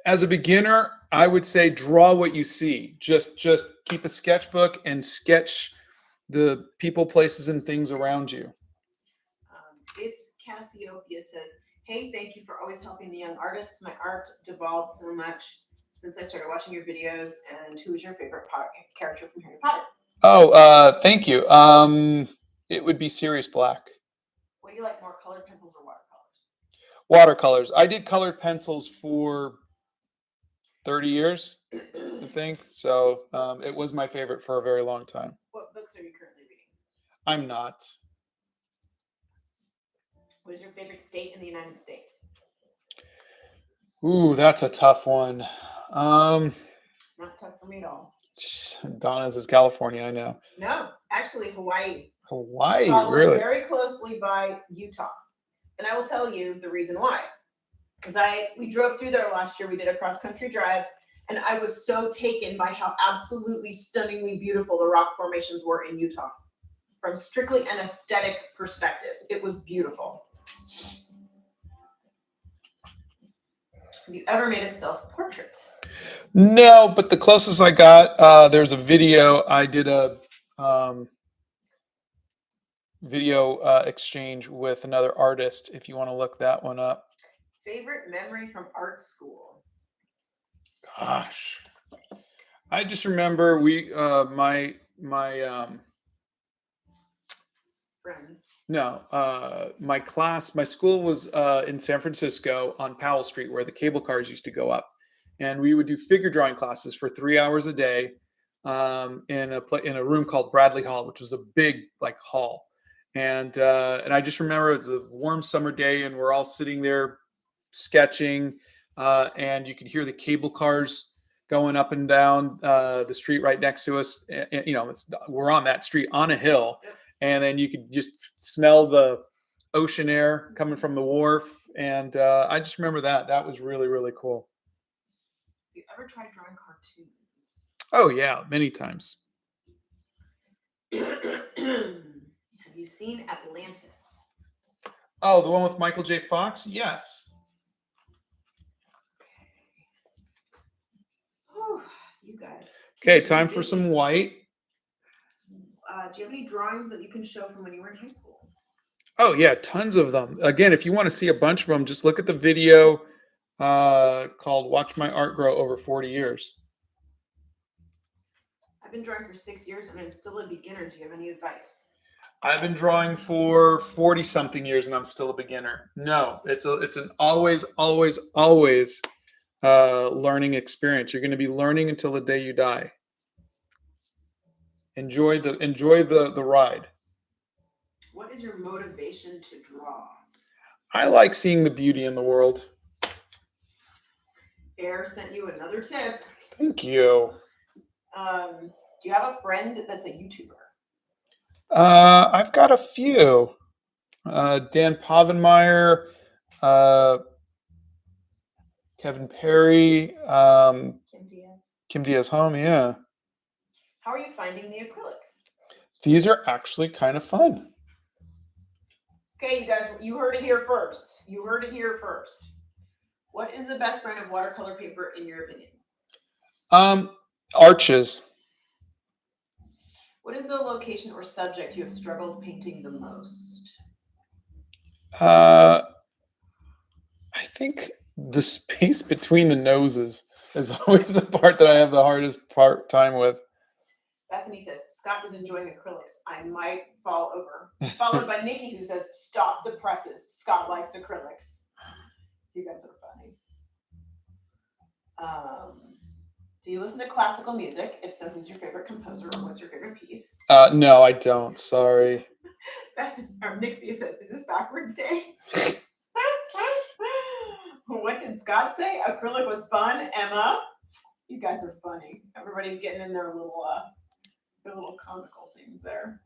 As a beginner, I would say draw what you see. Just keep a sketchbook and sketch the people, places, and things around you. It's Cassiopeia says, hey, thank you for always helping the young artists. My art devolved so much since I started watching your videos. And who's your favorite character from Harry Potter? Oh, thank you. It would be Sirius Black. What do you like more, colored pencils or watercolors? Watercolors. I did colored pencils for 30 years, I think. So it was my favorite for a very long time. What books are you currently reading? I'm not. What is your favorite state in the United States? Ooh, that's a tough one. Not tough for me at all. Donna's is California, I know. No, actually Hawaii. Hawaii, Followed really? Very closely by Utah. And I will tell you the reason why. Because we drove through there last year. We did a cross-country drive. And I was so taken by how absolutely stunningly beautiful the rock formations were in Utah. From strictly an aesthetic perspective, it was beautiful. Have you ever made a self-portrait? No, but the closest I got, there's a video. I did a video exchange with another artist, if you want to look that one up. Favorite memory from art school? Gosh. I just remember my friends. No, my school was in San Francisco on Powell Street where the cable cars used to go up. And we would do figure drawing classes for 3 hours a day in a room called Bradley Hall, which was a big hall. And I just remember it was a warm summer day and we're all sitting there sketching and you could hear the cable cars going up and down the street right next to us. And, we're on that street on a hill. Yep. And then you could just smell the ocean air coming from the wharf. And I just remember that. That was really, really cool. Have you ever tried drawing cartoons? Oh yeah, many times. Have you seen Atlantis? Oh, the one with Michael J. Fox? Yes. Whew, you guys. Okay, keep me time for busy. some white. Do you have any drawings that you can show from when you were in high school? Oh yeah, tons of them. Again, if you want to see a bunch of them, just look at the video called "Watch My Art Grow Over 40 Years." I've been drawing for 6 years and I'm still a beginner. Do you have any advice? I've been drawing for 40 something years and I'm still a beginner. No, it's an always, always, always learning experience. You're going to be learning until the day you die. Enjoy the ride. What is your motivation to draw? I like seeing the beauty in the world. Air sent you another tip. Thank you. Do you have a friend that's a YouTuber? I've got a few. Dan Povenmire, Kevin Perry, Kim Diaz. Kim Diaz Home. Yeah, How are you finding the acrylics? these are actually kind of fun. Okay, you guys, you heard it here first. You heard it here first. What is the best brand of watercolor paper in your opinion? Arches. What is the location or subject you have struggled painting the most? I think the space between the noses is always the part that I have the hardest time with. Bethany says, Scott is enjoying acrylics. I might fall over. Followed by Nikki, who says, stop the presses. Scott likes acrylics. You guys are funny. Do you listen to classical music? If so, who's your favorite composer or what's your favorite piece? No, I don't. Sorry. Nixie says, is this backwards day? What did Scott say? Acrylic was fun. Emma, you guys are funny. Everybody's getting in their little comical things there.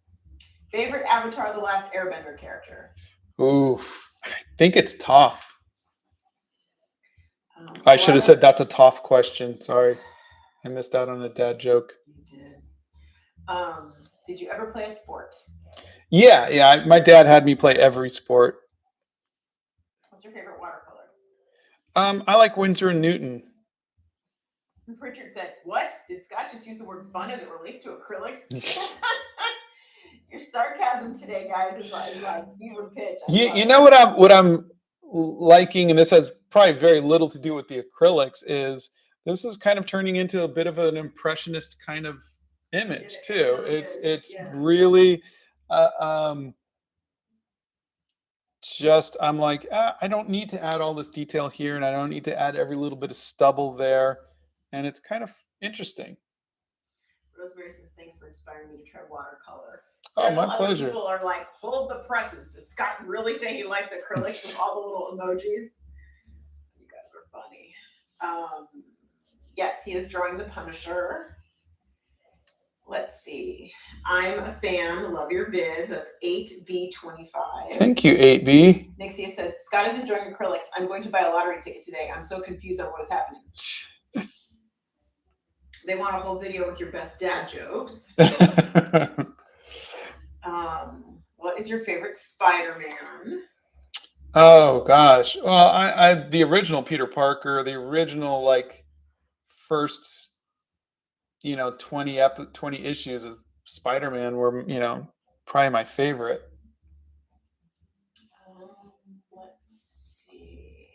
Favorite Avatar: The Last Airbender character? Oof. I think it's Toph. I should have said that's a Toph question. Sorry. I missed out on a dad joke. You did. Did you ever play a sport? Yeah. My dad had me play every sport. What's your favorite watercolor? I like Winsor and Newton. Richard said, what? Did Scott just use the word fun as it relates to acrylics? Your sarcasm today, guys, is like fever pitch. You know what I'm liking, and this has probably very little to do with the acrylics, is this is kind of turning into a bit of an impressionist kind of image too. It's really just I'm like, I don't need to add all this detail here, and I don't need to add every little bit of stubble there, and it's kind of interesting. Rosemary says, thanks for inspiring me to try watercolor. Several my pleasure. People are like, hold the presses. Does Scott really say he likes acrylics with all the little emojis? You guys are funny. Yes, he is drawing the Punisher. Let's see. I'm a fan. Love your vids. That's 8B25. Thank you, 8B. Nixia says, Scott is enjoying acrylics. I'm going to buy a lottery ticket today. I'm so confused on what is happening. They want a whole video with your best dad jokes. What is your favorite Spider-Man? Oh gosh. Well, I the original Peter Parker, the original first 20 issues of Spider-Man were, probably my favorite. Let's see.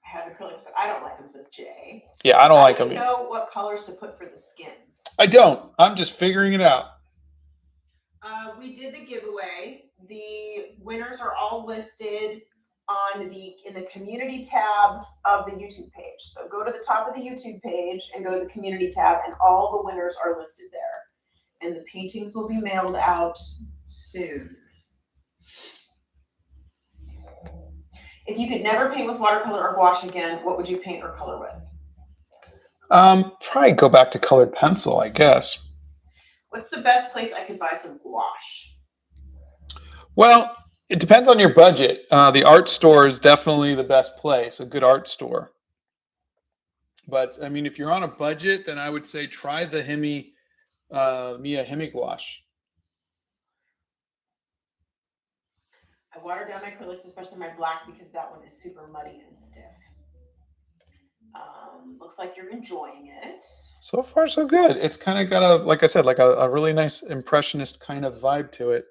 I have acrylics, but I don't like them, says Jay. Yeah, I don't like them. I don't know what colors to put for the skin. I don't. I'm just figuring it out. We did the giveaway. The winners are all listed in the community tab of the YouTube page. So go to the top of the YouTube page and go to the community tab, and all the winners are listed there. And the paintings will be mailed out soon. If you could never paint with watercolor or gouache again, what would you paint or color with? Probably go back to colored pencil, I guess. What's the best place I could buy some gouache? Well, it depends on your budget. The art store is definitely the best place, a good art store. But I mean, if you're on a budget, then I would say try the Mia Hemi gouache. I water down my acrylics, especially my black, because that one is super muddy and stiff. Looks like you're enjoying it. So far, so good. It's kind of got a, like I said, like a really nice impressionist kind of vibe to it.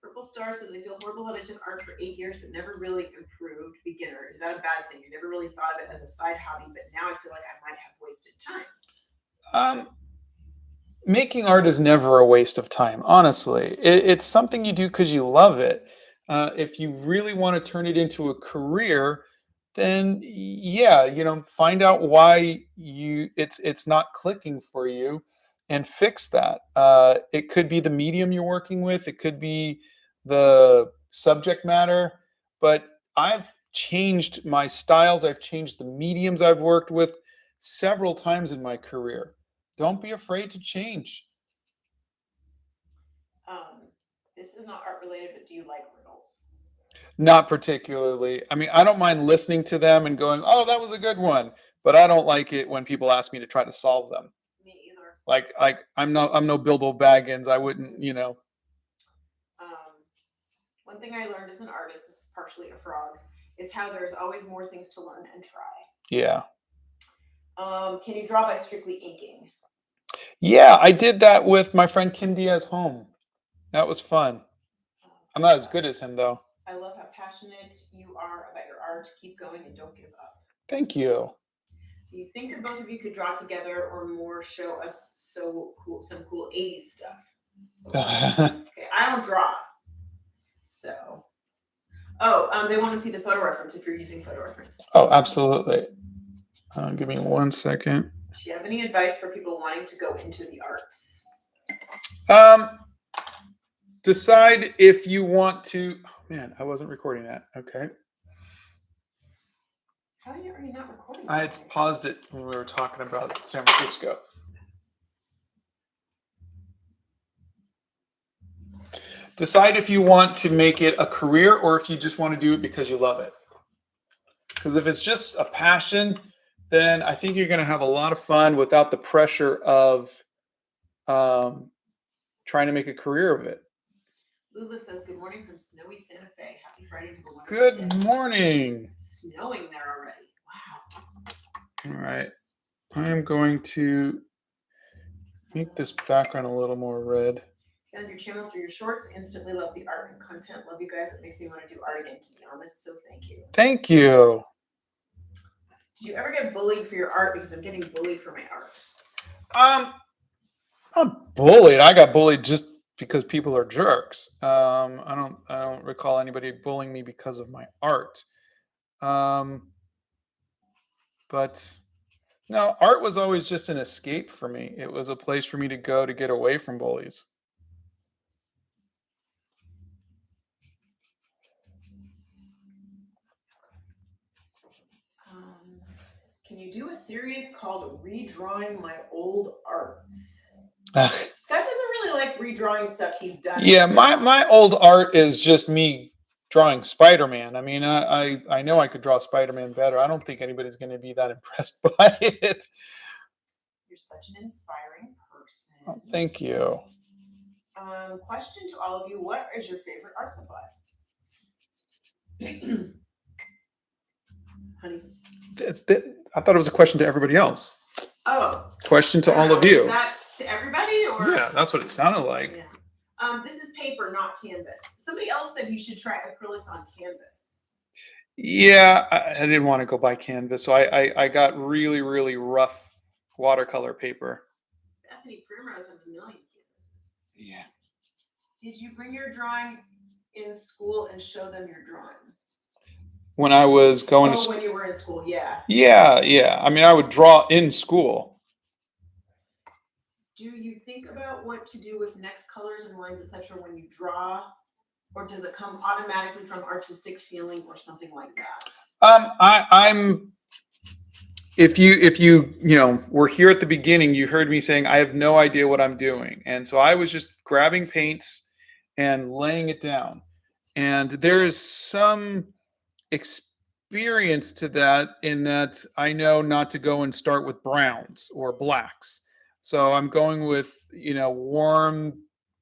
Purple Star says, I feel horrible that I took art for 8 years, but never really improved. Beginner. Is that a bad thing? I never really thought of it as a side hobby, but now I feel like I might have wasted time. Making art is never a waste of time. Honestly, it's something you do because you love it. If you really want to turn it into a career, then yeah, find out why it's not clicking for you and fix that. It could be the medium you're working with, it could be the subject matter, but I've changed my styles, I've changed the mediums I've worked with several times in my career. Don't be afraid to change. This is not art related, but do you like riddles? Not particularly. I mean, I don't mind listening to them and going, "Oh, that was a good one," but I don't like it when people ask me to try to solve them. Me either. Like I'm no Bilbo Baggins. I wouldn't. One thing I learned as an artist, this is partially a frog, is how there's always more things to learn and try. Yeah. Can you draw by strictly inking? Yeah, I did that with my friend Kim Diaz home. That was fun. I'm not as good as him though. I love how passionate you are about your art. Keep going and don't give up. Thank you. Do you think that both of you could draw together or more show us some cool 80s stuff? Okay, I don't draw. So, they want to see the photo reference if you're using photo reference. Oh, absolutely. Give me 1 second. Do you have any advice for people wanting to go into the arts? Decide if you want to. Oh, man, I wasn't recording that. Okay. How are you already not recording? I had paused it when we were talking about San Francisco. Decide if you want to make it a career or if you just want to do it because you love it. Because if it's just a passion, then I think you're going to have a lot of fun without the pressure of trying to make a career of it. Lula says, good morning from snowy Santa Fe. Happy Friday to the Good morning. It's snowing there already. Wow. All right. I'm going to make this background a little more red. Found your channel through your shorts. Instantly love the art and content. Love you guys. It makes me want to do art again, to be honest. So thank you. Thank you. Did you ever get bullied for your art? Because I'm getting bullied for my art. Not bullied. I got bullied just because people are jerks. I don't recall anybody bullying me because of my art. But no, art was always just an escape for me. It was a place for me to go to get away from bullies. Can you do a series called Redrawing My Old Arts? Scott doesn't really like redrawing stuff he's done. Yeah, my old art is just me drawing Spider-Man. I mean, I know I could draw Spider-Man better. I don't think anybody's going to be that impressed by it. You're such an inspiring person. Oh, thank you. Question to all of you: what is your favorite art supplies? Honey. I thought it was a question to everybody else. Oh. Question to all of you. Is that to everybody, or? Yeah, that's what it sounded like. Yeah. This is paper, not canvas. Somebody else said you should try acrylics on canvas. Yeah, I didn't want to go buy canvas, so I got really, really rough watercolor paper. Bethany Primrose has a million canvases. Yeah. Did you bring your drawing in school and show them your drawing? When I was going to when you were in school, yeah. Yeah. I mean, I would draw in school. Do you think about what to do with next colors and lines, etc., when you draw, or does it come automatically from artistic feeling or something like that? I'm. If you were here at the beginning, you heard me saying I have no idea what I'm doing, and so I was just grabbing paints and laying it down, and there is some experience to that in that I know not to go and start with browns or blacks. So I'm going with, warm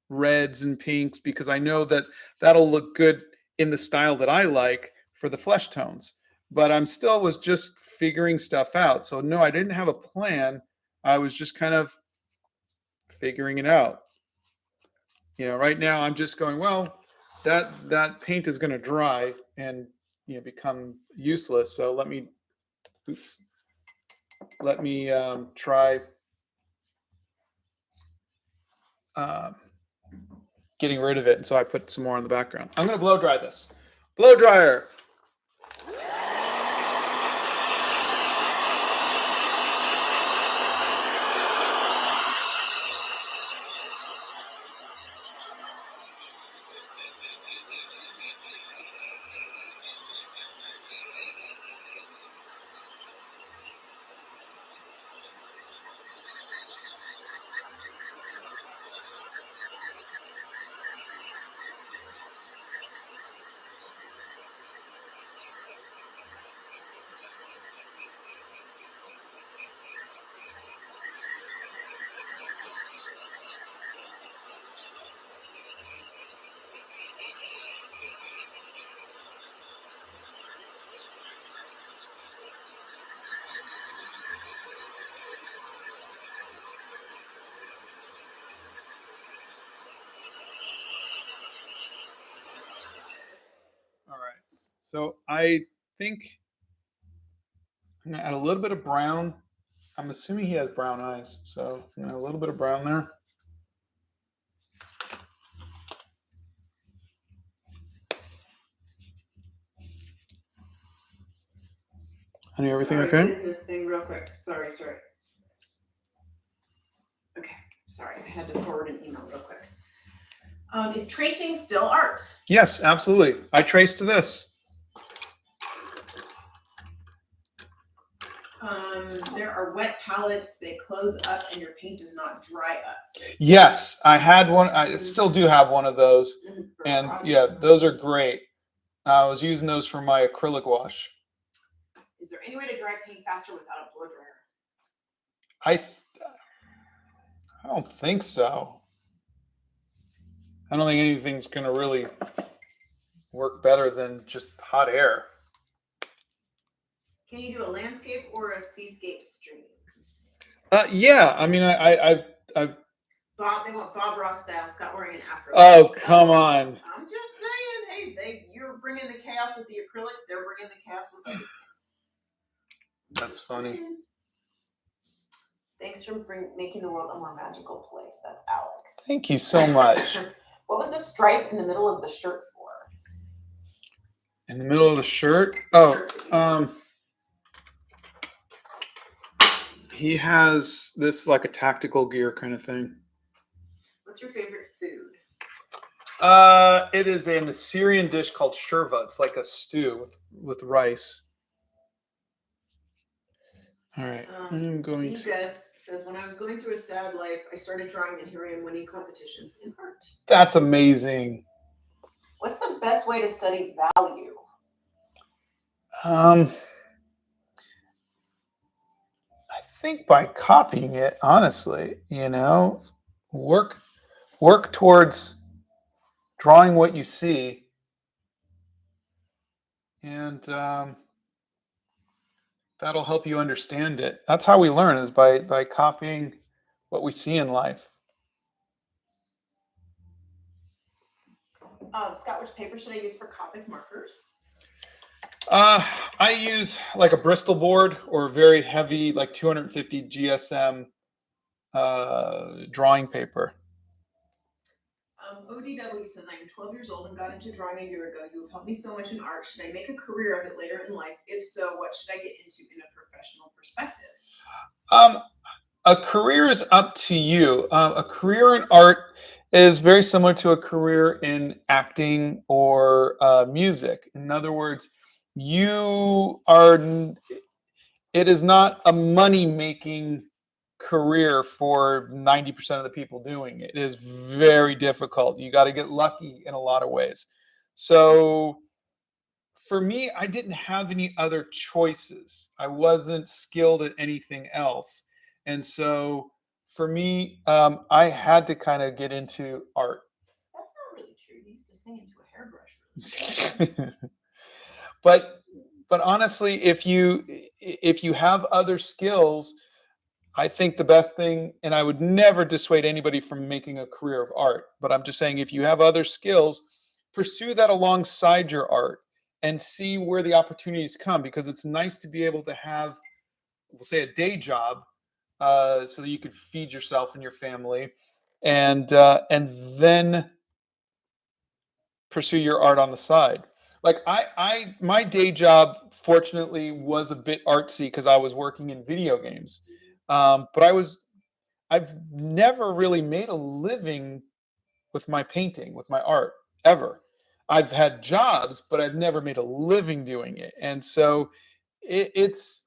reds and pinks because I know that that'll look good in the style that I like for the flesh tones. But I'm still was just figuring stuff out. So no, I didn't have a plan. I was just kind of figuring it out. Right now I'm just going, well, that paint is going to dry and become useless. So let me try um, getting rid of it. And so I put some more on the background. I'm going to blow dry this. Blow dryer. All right. So I think I'm going to add a little bit of brown. I'm assuming he has brown eyes. So a little bit of brown there. Honey, everything okay? Business thing real quick. Sorry. Okay. Sorry. I had to forward an email real quick. Is tracing still art? Yes, absolutely. I traced this. There are wet palettes. They close up and your paint does not dry up. Yes, I had one. I still do have one of those. And yeah, those are great. I was using those for my acrylic wash. Is there any way to dry paint faster without a blow dryer? I don't think so. I don't think anything's going to really work better than just hot air. Can you do a landscape or a seascape stream? Yeah. I mean, I've. Bob, they want Bob Ross style. Scott wearing an afro. Oh, come on. I'm just saying. Hey, you're bringing the chaos with the acrylics. They're bringing the chaos with the paints. That's funny. Thanks for making the world a more magical place. That's Alex. Thank you so much. What was the stripe in the middle of the shirt for? In the middle of the shirt? Oh, he has this like a tactical gear kind of thing. What's your favorite food? It is an Assyrian dish called shurva. It's like a stew with rice. All right, I'm going to. Gus says, when I was going through a sad life, I started drawing, and here I am winning competitions in art. That's amazing. What's the best way to study value? I think by copying it, honestly, work towards drawing what you see, and that'll help you understand it. That's how we learn, is by copying what we see in life. Scott, which paper should I use for Copic markers? I use like a Bristol board or very heavy, like 250 GSM drawing paper. ODW says, I am 12 years old and got into drawing a year ago. You have helped me so much in art. Should I make a career of it later in life? If so, what should I get into in a professional perspective? A career is up to you. A career in art is very similar to a career in acting or music. In other words, it is not a money-making career for 90% of the people doing it. It is very difficult. You got to get lucky in a lot of ways. So for me, I didn't have any other choices. I wasn't skilled at anything else. And so for me, I had to kind of get into art. That's not really true. You used to sing into a hairbrush. Really but but honestly, if you have other skills, I think the best thing, and I would never dissuade anybody from making a career of art, but I'm just saying if you have other skills, pursue that alongside your art and see where the opportunities come, because it's nice to be able to have, we'll say, a day job, so that you could feed yourself and your family, and then pursue your art on the side. Like my day job, fortunately, was a bit artsy because I was working in video games. But I've never really made a living with my painting, with my art, ever. I've had jobs, but I've never made a living doing it. And so it, it's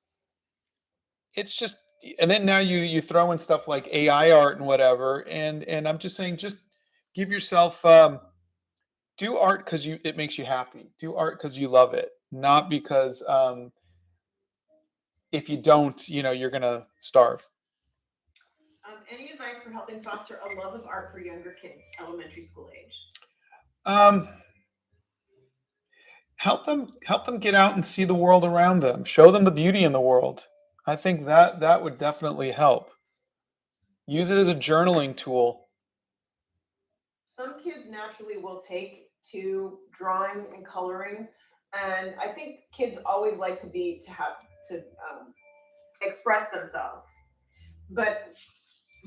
it's just, and then now you throw in stuff like AI art and whatever, and I'm just saying, just give yourself, do art because you it makes you happy. Do art because you love it, not because, if you don't, you're gonna starve. Any advice for helping foster a love of art for younger kids, elementary school age? Um, help them get out and see the world around them. Show them the beauty in the world. I think that would definitely help. Use it as a journaling tool. Some kids naturally will take to drawing and coloring, and I think kids always like to have to express themselves. But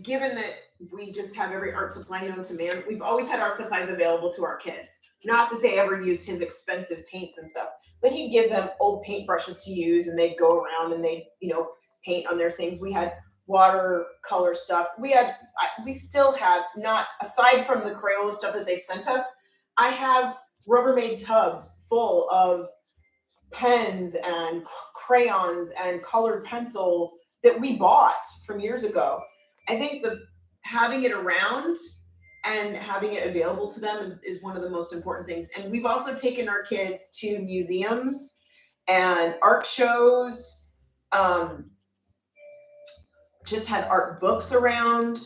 given that we just have every art supply known to man, we've always had art supplies available to our kids. Not that they ever used his expensive paints and stuff, but he'd give them old paintbrushes to use, and they'd go around and they'd, paint on their things. We had watercolor stuff. We still have, not aside from the Crayola stuff that they've sent us, I have Rubbermaid tubs full of pens and crayons and colored pencils that we bought from years ago. I think the having it around and having it available to them is one of the most important things. And we've also taken our kids to museums and art shows, just had art books around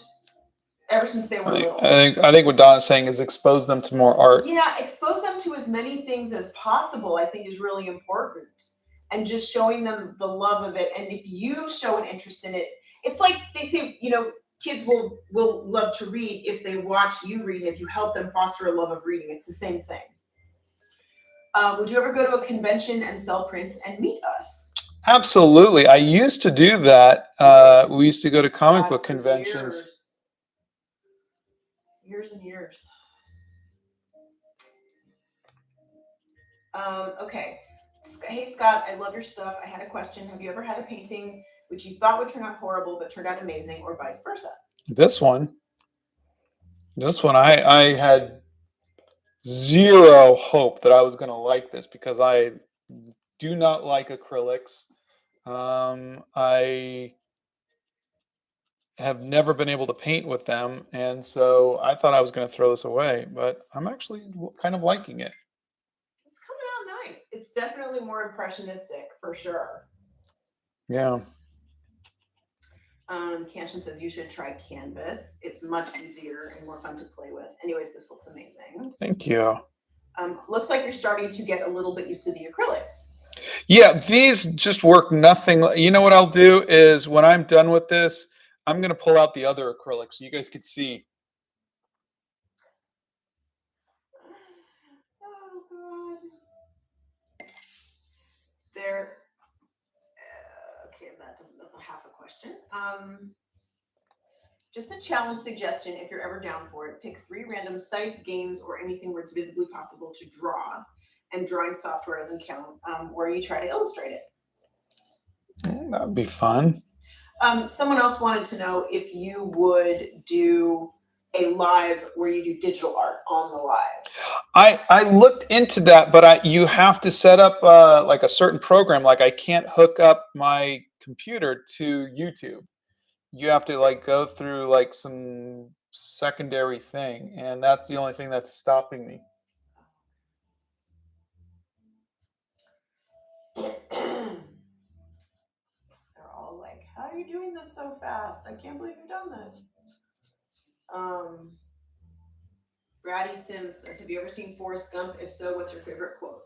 ever since they were I think, little. I think I think what Donna's saying is expose them to more art. Yeah, expose them to as many things as possible, I think, is really important. And just showing them the love of it. And if you show an interest in it, it's like they say, kids will love to read if they watch you read, and if you help them foster a love of reading. It's the same thing. Would you ever go to a convention and sell prints and meet us? Absolutely. I used to do that. We used to go to comic book For conventions. Years and years. Okay. Hey Scott, I love your stuff. I had a question. Have you ever had a painting which you thought would turn out horrible but turned out amazing, or vice versa? This one, I had zero hope that I was going to like this because I do not like acrylics. I have never been able to paint with them, and so I thought I was going to throw this away, but I'm actually kind of liking it. It's coming out nice. It's definitely more impressionistic for sure. Yeah. Canshin says you should try canvas. It's much easier and more fun to play with. Anyways, this looks amazing. Thank you. Looks like you're starting to get a little bit used to the acrylics. Yeah, these just work nothing. You know what I'll do is when I'm done with this, I'm going to pull out the other acrylics so you guys can see. Oh God. There. Okay, that's a half a question. Just a challenge suggestion, if you're ever down for it, pick 3 random sites, games, or anything where it's visibly possible to draw, and drawing software doesn't count, where you try to illustrate it. That would be fun. Someone else wanted to know if you would do a live where you do digital art on the live. I looked into that, but you have to set up like a certain program. Like I can't hook up my computer to YouTube. You have to like go through like some secondary thing, and that's the only thing that's stopping me. you doing this so fast? I can't believe you've done this. Brady Sims says, have you ever seen Forrest Gump? If so, what's your favorite quote?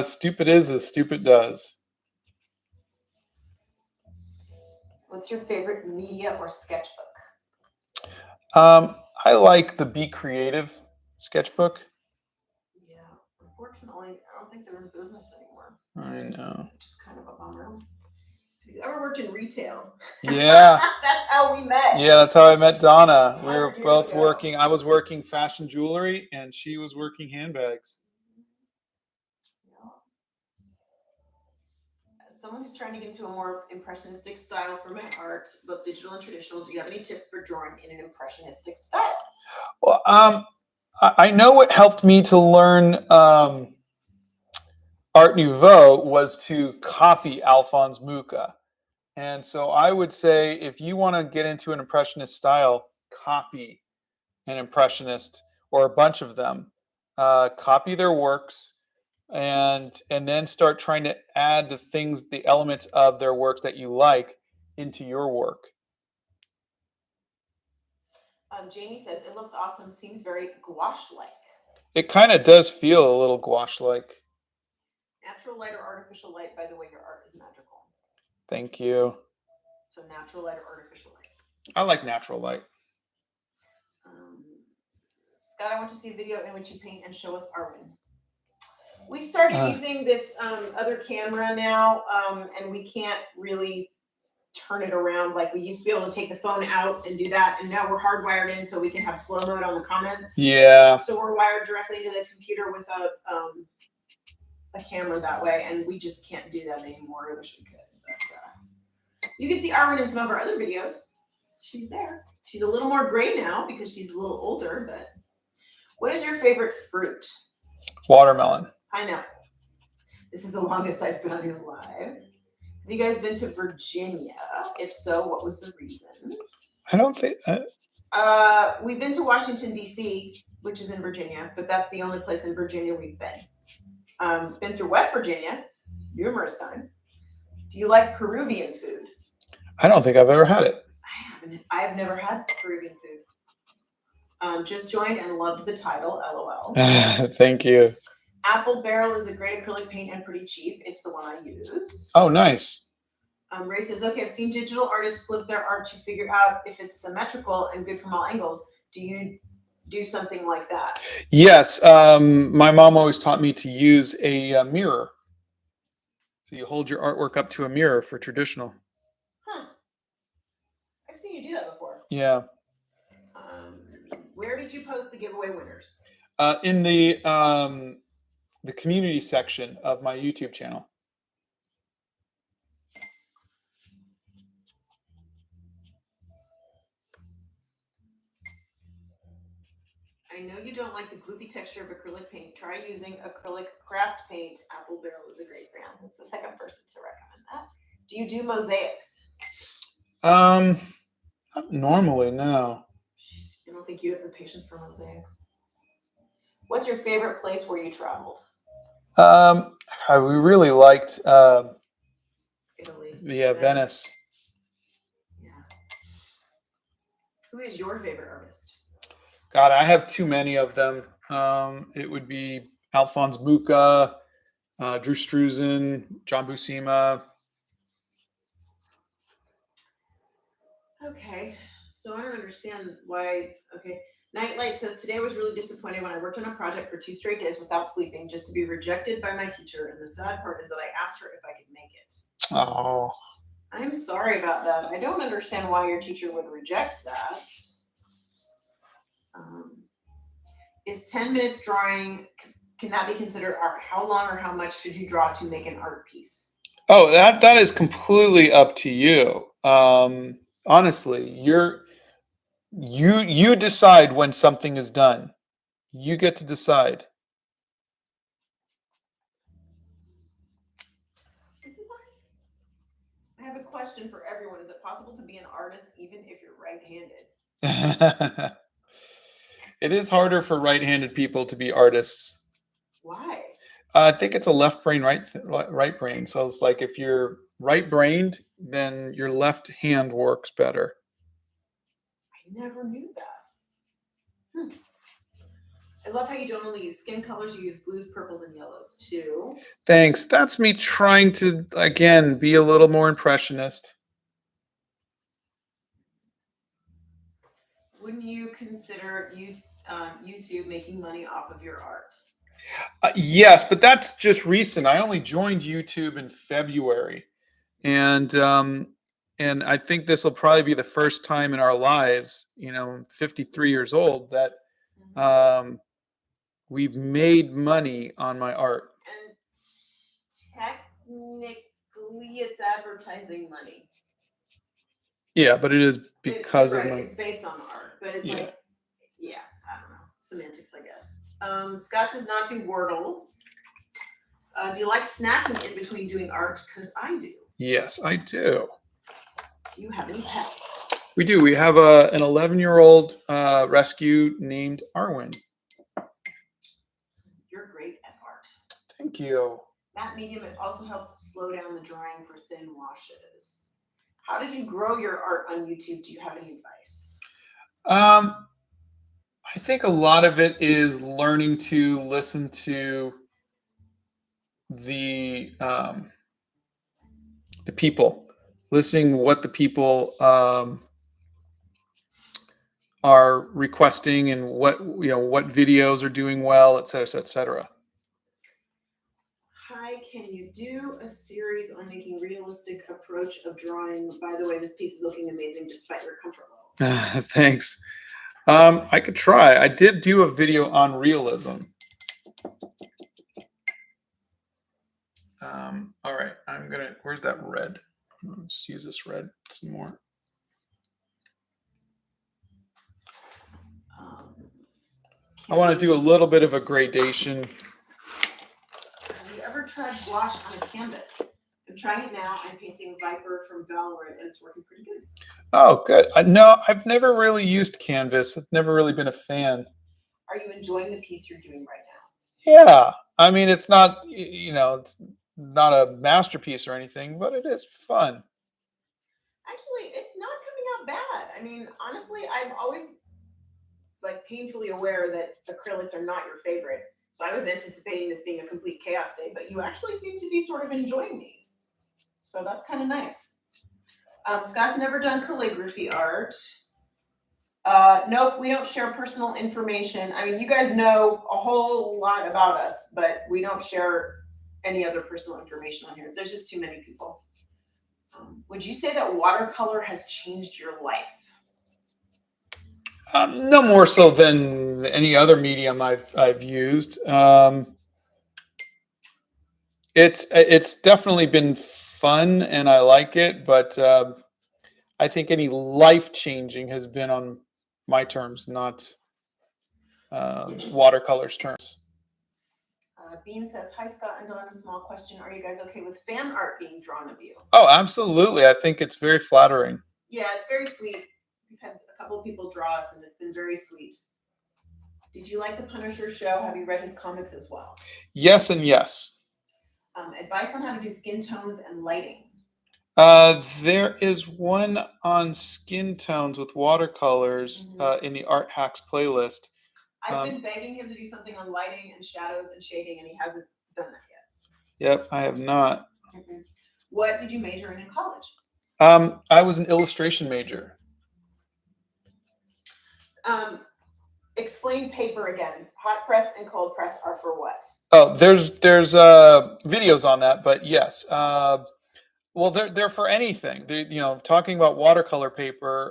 Stupid is as stupid does. What's your favorite media or sketchbook? I like the Be Creative sketchbook. Yeah, unfortunately, I don't think they're in business anymore, I know. which is kind of a bummer. Have you ever worked in retail? Yeah. That's how we met. Yeah, that's how I met Donna. We were 100 years both ago. working. I was working fashion jewelry, and she was working handbags. Yeah. As someone who's trying to get into a more impressionistic style for my art, both digital and traditional, do you have any tips for drawing in an impressionistic style? Well, I know what helped me to learn Art Nouveau was to copy Alphonse Mucha. And so I would say if you want to get into an impressionist style, copy an impressionist or a bunch of them. Copy their works and then start trying to add the things, the elements of their work that you like into your work. Jamie says, it looks awesome, seems very gouache-like. It kind of does feel a little gouache-like. Natural light or artificial light? By the way, your art is magical. Thank you. So natural light or artificial light? I like natural light. Scott, I want to see a video in which you paint and show us Arwen. We started using this other camera now, and we can't really turn it around like we used to be able to take the phone out and do that, and now we're hardwired in so we can have slow mode on the comments. Yeah. So we're wired directly to the computer with a camera that way, and we just can't do that anymore. I wish we could. But, you can see Arwen in some of our other videos. She's there. She's a little more gray now because she's a little older, but what is your favorite fruit? Watermelon. Pineapple. This is the longest I've been on your live. Have you guys been to Virginia? If so, what was the reason? I don't think. We've been to Washington, D.C., which is in Virginia, but that's the only place in Virginia we've been. Been through West Virginia numerous times. Do you like Peruvian food? I don't think I've ever had it. I haven't. I've never had Peruvian food. Just joined and loved the title, LOL. Thank you. Apple Barrel is a great acrylic paint and pretty cheap. It's the one I use. Oh, nice. Ray says, okay, I've seen digital artists flip their art to figure out if it's symmetrical and good from all angles. Do you do something like that? Yes. My mom always taught me to use a mirror. So you hold your artwork up to a mirror for traditional. Huh. I've seen you do that before. Yeah. Where did you post the giveaway winners? In the community section of my YouTube channel. I know you don't like the gloopy texture of acrylic paint. Try using acrylic craft paint. Apple Barrel is a great brand. That's the second person to recommend that. Do you do mosaics? Not normally, no. I don't think you have the patience for mosaics. What's your favorite place where you traveled? We really liked Italy. Yeah, Venice. Yeah. Who is your favorite artist? God, I have too many of them. It would be Alphonse Mucha, Drew Struzan, John Buscema. Okay, so I don't understand why. Okay, Nightlight says, today I was really disappointed when I worked on a project for 2 straight days without sleeping, just to be rejected by my teacher. And the sad part is that I asked her if I could make it. Oh. I'm sorry about that. I don't understand why your teacher would reject that. Is 10 minutes drawing, can that be considered art? How long or how much should you draw to make an art piece? Oh, that is completely up to you. Honestly, you decide when something is done. You get to decide. I have a question for everyone. Is it possible to be an artist even if you're right-handed? It is harder for right-handed people to be artists. Why? I think it's a left brain, right brain. So it's like if you're right-brained, then your left hand works better. I never knew that. I love how you don't only use skin colors, you use blues, purples, and yellows too. Thanks. That's me trying to, again, be a little more impressionist. Wouldn't you consider YouTube making money off of your art? Yes, but that's just recent. I only joined YouTube in February, and I think this will probably be the first time in our lives, 53 years old, that we've made money on my art. And technically, it's advertising money. Yeah, but it is because right, of my. It's based on art, but it's Yeah. like, yeah, I don't know, semantics, I guess. Scott does not do Wordle. Do you like snacking in between doing art? Because I do. Yes, I do. Do you have any pets? We do. We have an 11-year-old rescue named Arwen. You're great at art. Thank you. Matte medium, it also helps slow down the drying for thin washes. How did you grow your art on YouTube? Do you have any advice? I think a lot of it is learning to listen to the people, listening what the people are requesting and what videos are doing well, et cetera, et cetera. Hi, can you do a series on making realistic approach of drawing? By the way, this piece is looking amazing despite your comfort level. Thanks. I could try. I did do a video on realism. All right, where's that red? Let's use this red some more. I want to do a little bit of a gradation. Have you ever tried gouache on a canvas? I'm trying it now. I'm painting Viper from Valorant, and it's working pretty good. Oh, good. No, I've never really used canvas. I've never really been a fan. Are you enjoying the piece you're doing right now? Yeah. I mean, it's not, it's not a masterpiece or anything, but it is fun. Actually, it's not coming out bad. I mean, honestly, I'm always painfully aware that acrylics are not your favorite. So I was anticipating this being a complete chaos day, but you actually seem to be sort of enjoying these. So that's kind of nice. Scott's never done calligraphy art. Nope, we don't share personal information. I mean, you guys know a whole lot about us, but we don't share any other personal information on here. There's just too many people. Would you say that watercolor has changed your life? No more so than any other medium I've used. It's definitely been fun and I like it, but I think any life changing has been on my terms, not watercolor's terms. Bean says, "Hi Scott and Dawn. A small question: are you guys okay with fan art being drawn of you?" Oh, absolutely. I think it's very flattering. Yeah, it's very sweet. We've had a couple of people draw us, and it's been very sweet. Did you like the Punisher show? Have you read his comics as well? Yes and yes. Advice on how to do skin tones and lighting. There is one on skin tones with watercolors in the Art Hacks playlist. I've been begging him to do something on lighting and shadows and shading, and he hasn't done that yet. Yep, I have not. What did you major in college? I was an illustration major. Explain paper again. Hot press and cold press are for what? Oh, there's videos on that, but yes. Well, they're for anything. Talking about watercolor paper,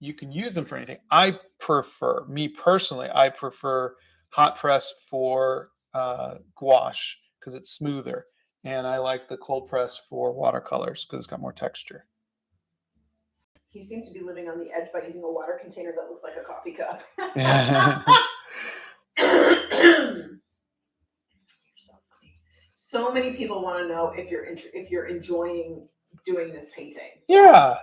you can use them for anything. Me personally, I prefer hot press for gouache because it's smoother, and I like the cold press for watercolors because it's got more texture. He seems to be living on the edge by using a water container that looks like a coffee cup. So many people want to know if you're enjoying doing this painting. Yeah.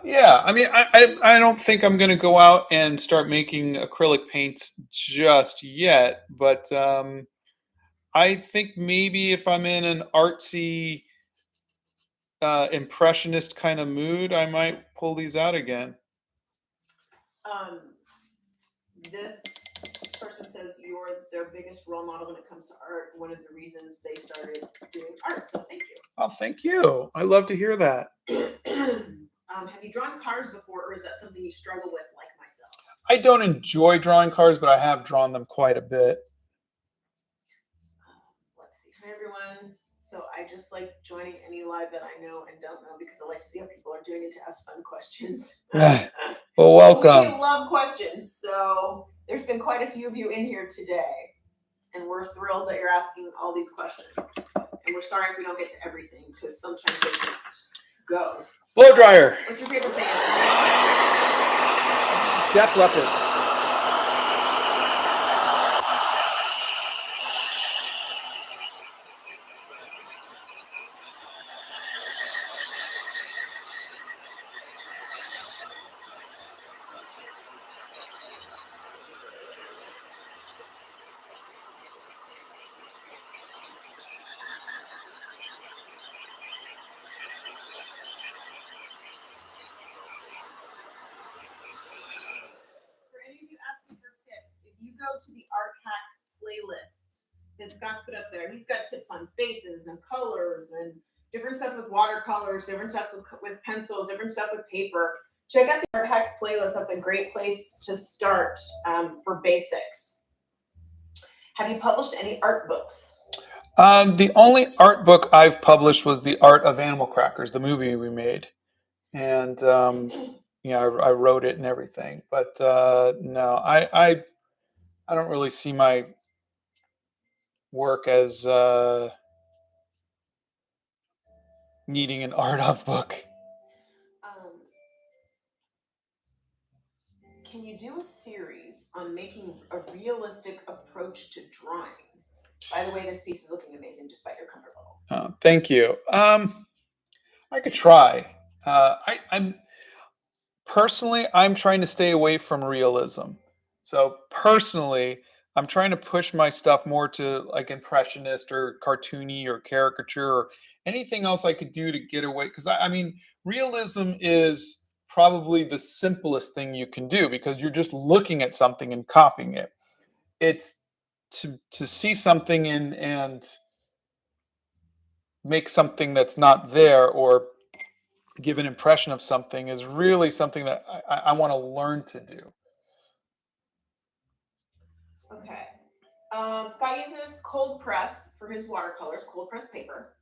I mean, I don't think I'm going to go out and start making acrylic paints just yet, but I think maybe if I'm in an artsy impressionist kind of mood, I might pull these out again. This person says you're their biggest role model when it comes to art. One of the reasons they started doing art. So thank you. Oh, thank you. I love to hear that. Have you drawn cars before, or is that something you struggle with, like myself? I don't enjoy drawing cars, but I have drawn them quite a bit. Let's see. Hi, everyone. So I just like joining any live that I know and don't know because I like to see how people are doing it to ask fun questions. Well, welcome. We love questions. So there's been quite a few of you in here today, and we're thrilled that you're asking all these questions. And we're sorry if we don't get to everything because sometimes they just go. Blow dryer. What's your favorite band? Def Leppard. For any of you asking for tips, if you go to the Art Hacks playlist that Scott's put up there, he's got tips on faces and colors and different stuff with watercolors, different stuff with pencils, different stuff with paper. Check out the Art Hacks playlist. That's a great place to start for basics. Have you published any art books? The only art book I've published was The Art of Animal Crackers, the movie we made. And I wrote it and everything. But no, I don't really see my work as needing an art of book. Can you do a series on making a realistic approach to drawing? By the way, this piece is looking amazing despite your comfort level. Thank you. I could try. I'm personally, I'm trying to stay away from realism. So personally, I'm trying to push my stuff more to like impressionist or cartoony or caricature or anything else I could do to get away. Because I mean, realism is probably the simplest thing you can do because you're just looking at something and copying it. It's to see something and make something that's not there or give an impression of something is really something that I want to learn to do. Okay. Scott uses cold press for his watercolors, cold press paper.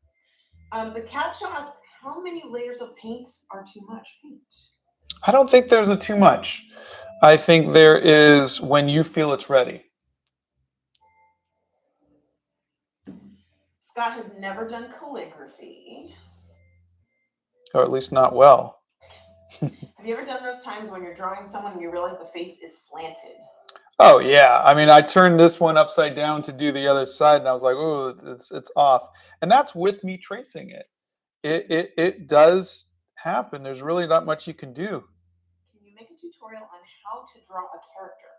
The caption asks, how many layers of paint are too much paint? I don't think there's a too much. I think there is when you feel it's ready. Scott has never done calligraphy. Or at least not well. Have you ever done those times when you're drawing someone and you realize the face is slanted? Oh yeah, I mean, I turned this one upside down to do the other side, and I was like, "Oh, it's off," and that's with me tracing it. It does happen. There's really not much you can do. Can you make a tutorial on how to draw a character?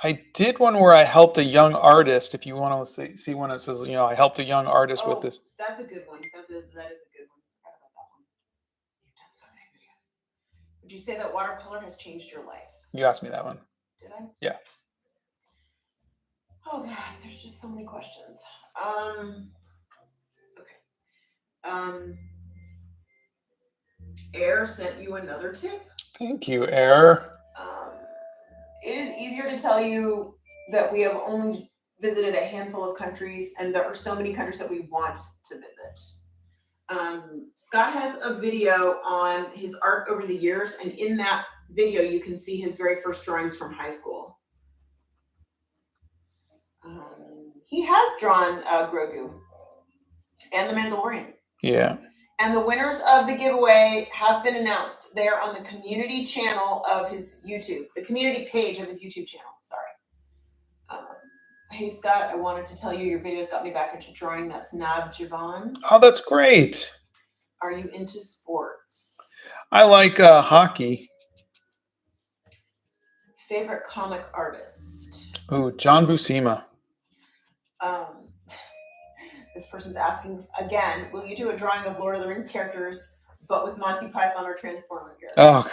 I did one where I helped a young artist. If you want to see one that says, I helped a young artist with this. That's a good one. That is a good one. I forgot about that one. You've done so many videos. Would you say that watercolor has changed your life? You asked me that one. Did I? Yeah. Oh God, there's just so many questions. Okay. Air sent you another tip. Thank you, Air. It is easier to tell you that we have only visited a handful of countries, and there are so many countries that we want to visit. Scott has a video on his art over the years, and in that video, you can see his very first drawings from high school. He has drawn Grogu and The Mandalorian. Yeah. And the winners of the giveaway have been announced. They are on the community channel of his YouTube, the community page of his YouTube channel. Sorry. Hey, Scott, I wanted to tell you your videos got me back into drawing. That's Nab Javon. Oh, that's great. Are you into sports? I like hockey. Favorite comic artist? Ooh, John Buscema. This person's asking again, will you do a drawing of Lord of the Rings characters, but with Monty Python or Transformer characters?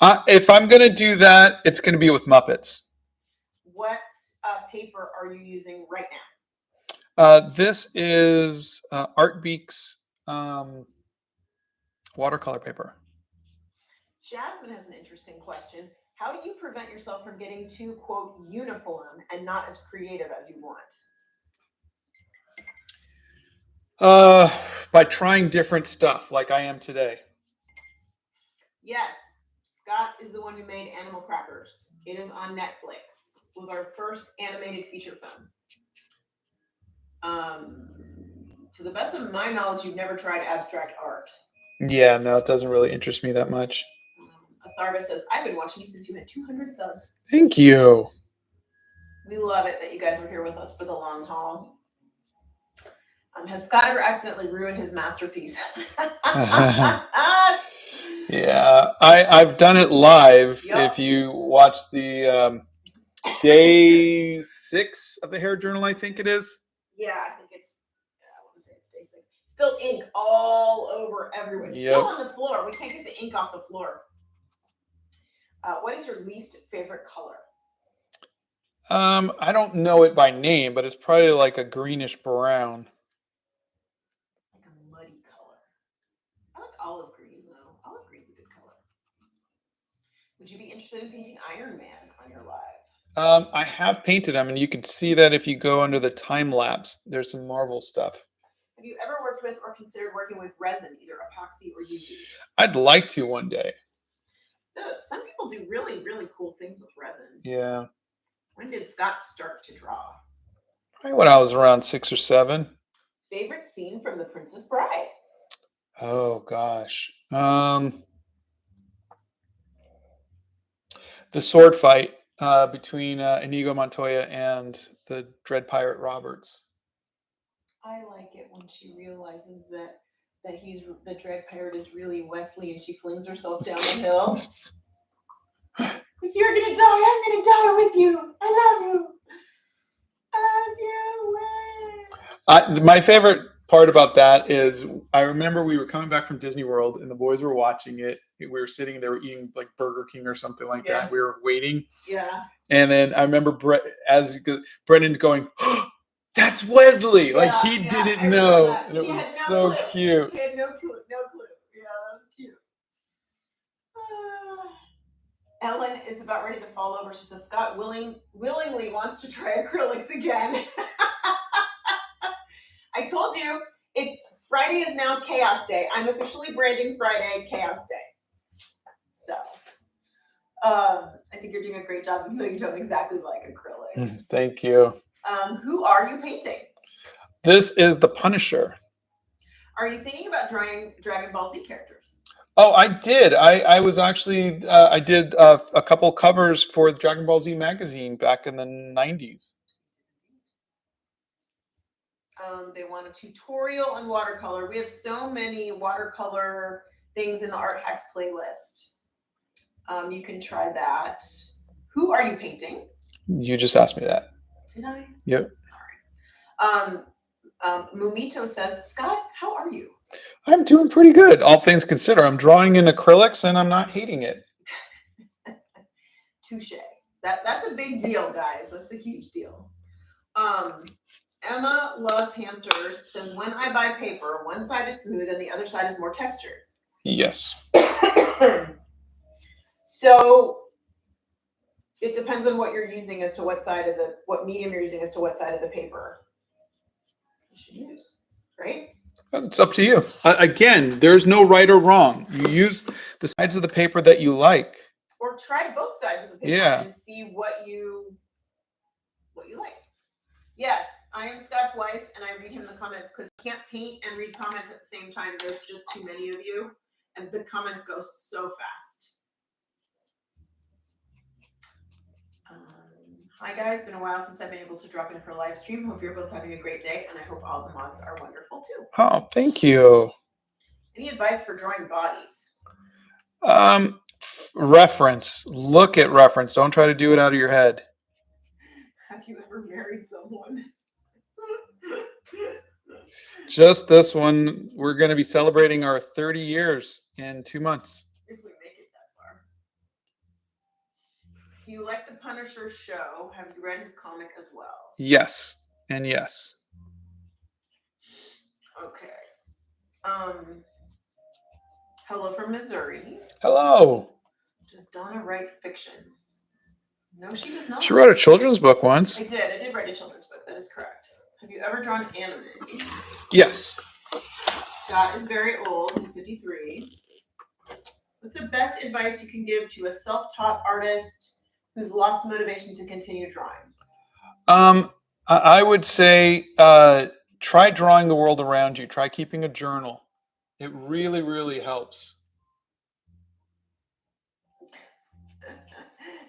Oh, if I'm going to do that, it's going to be with Muppets. What paper are you using right now? This is Art Beak's watercolor paper. Jasmine has an interesting question. How do you prevent yourself from getting too, quote, uniform and not as creative as you want? By trying different stuff like I am today. Yes, Scott is the one who made Animal Crackers. It is on Netflix. It was our first animated feature film. To the best of my knowledge, you've never tried abstract art. Yeah, no, it doesn't really interest me that much. Atharva says, I've been watching you since you had 200 subs. Thank you. We love it that you guys are here with us for the long haul. Has Scott ever accidentally ruined his masterpiece? Yeah, I've done it live. Yep. If you watch the day 6 of the hair journal, I think it is. Yeah, I think it's, I want to say it's day 6. Spilled ink all over everywhere. It's Yep. still on the floor. We can't get the ink off the floor. What is your least favorite color? I don't know it by name, but it's probably like a greenish brown. Like a muddy color. I like olive green, though. Olive green's a good color. Would you be interested in painting Iron Man on your live? I have painted them, and you can see that if you go under the time lapse, there's some Marvel stuff. Have you ever worked with or considered working with resin, either epoxy or UV? I'd like to one day. Some people do really, really cool things with resin. Yeah. When did Scott start to draw? Probably when I was around 6 or 7. Favorite scene from The Princess Bride? Oh gosh. The sword fight between Inigo Montoya and the Dread Pirate Roberts. I like it when she realizes that he's the Dread Pirate is really Wesley, and she flings herself down the hill. If you're gonna die, I'm gonna die with you. I love you. As you wish. My favorite part about that is I remember we were coming back from Disney World and the boys were watching it. We were sitting there eating like Burger King or something like that. We were waiting. Yeah. And then I remember Brendan going, oh, that's Wesley. Like he didn't know. And it was so cute. He had no clue. No clue. Yeah, that was cute. Ellen is about ready to fall over. She says, Scott willingly wants to try acrylics again. I told you, Friday is now Chaos Day. I'm officially branding Friday Chaos Day. So, I think you're doing a great job, even though you don't exactly like acrylics. Thank you. Who are you painting? This is the Punisher. Are you thinking about drawing Dragon Ball Z characters? Oh, I did. I was actually, I did a couple covers for the Dragon Ball Z magazine back in the 90s. They want a tutorial on watercolor. We have so many watercolor things in the Art Hacks playlist. You can try that. Who are you painting? You just asked me that. Did I? Yep. Sorry. Mumito says, Scott, how are you? I'm doing pretty good, all things considered. I'm drawing in acrylics and I'm not hating it. Touche. That's a big deal, guys. That's a huge deal. Emma Loves Hamsters says, when I buy paper, one side is smooth and the other side is more textured. Yes. So it depends on what you're using as to what medium you're using as to what side of the paper you should use, right? It's up to you. Again, there's no right or wrong. You use the sides of the paper that you like. Or try both sides of the paper and see what you like. Yes, I am Scott's wife, and I read him the comments because he can't paint and read comments at the same time. There's just too many of you, and the comments go so fast. Hi guys, been a while since I've been able to drop in for a live stream. Hope you're both having a great day, and I hope all the mods are wonderful too. Oh, thank you. Any advice for drawing bodies? Reference. Look at reference. Don't try to do it out of your head. Have you ever married someone? Just this one. We're going to be celebrating our 30 years in 2 months. If we make it that far. Do you like the Punisher show? Have you read his comic as well? Yes, and yes. Okay. Hello from Missouri. Hello. Does Donna write fiction? No, she does not. She wrote a children's book once. I did write a children's book. That is correct. Have you ever drawn anime? Yes. Scott is very old. He's 53. What's the best advice you can give to a self-taught artist who's lost motivation to continue drawing? I would say try drawing the world around you. Try keeping a journal. It really, really helps.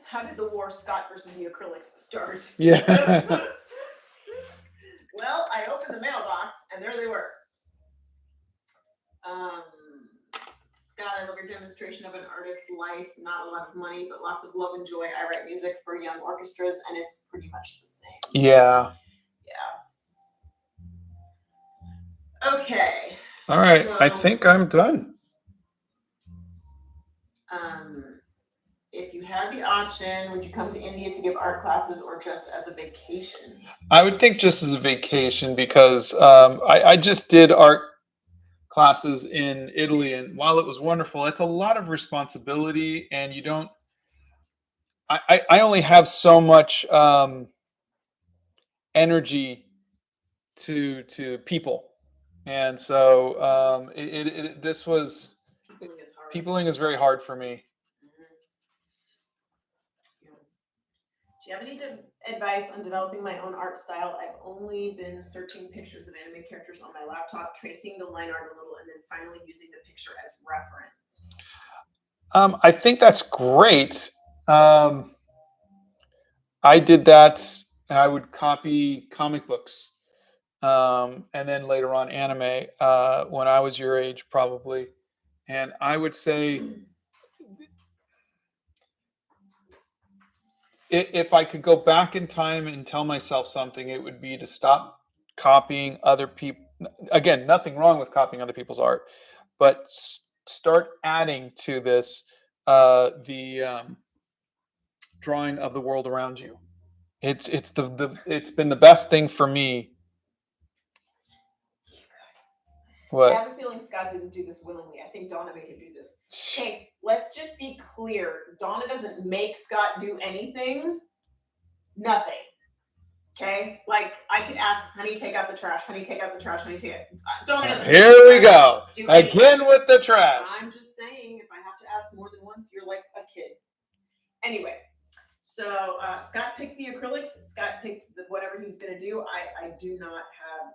How did the war Scott versus the acrylics start? Yeah. Well, I opened the mailbox and there they were. Scott, I love your demonstration of an artist's life. Not a lot of money, but lots of love and joy. I write music for young orchestras, and it's pretty much the same. Yeah. Yeah. Okay. All right. So, I think I'm done. If you had the option, would you come to India to give art classes or just as a vacation? I would think just as a vacation because I just did art classes in Italy, and while it was wonderful, it's a lot of responsibility, and you don't. I only have so much energy to people, and so this was peopling is very hard for me. Do you have any advice on developing my own art style? I've only been searching pictures of anime characters on my laptop, tracing the line art a little, and then finally using the picture as reference. I think that's great. I did that. I would copy comic books, and then later on anime when I was your age, probably. And I would say if I could go back in time and tell myself something, it would be to stop copying other people. Again, nothing wrong with copying other people's art, but start adding to this the drawing of the world around you. It's been the best thing for me. What? I have a feeling Scott didn't do this willingly. I think Donna made him do this. Okay, let's just be clear. Donna doesn't make Scott do anything. Nothing. Okay? Like, I could ask, honey, take out the trash. Honey, take out the trash. Honey, take it. Donna doesn't. Here we go. Again with the trash. I'm just saying, if I have to ask more than once, you're like a kid. Anyway, so Scott picked the acrylics. Scott picked whatever he was going to do. I do not have,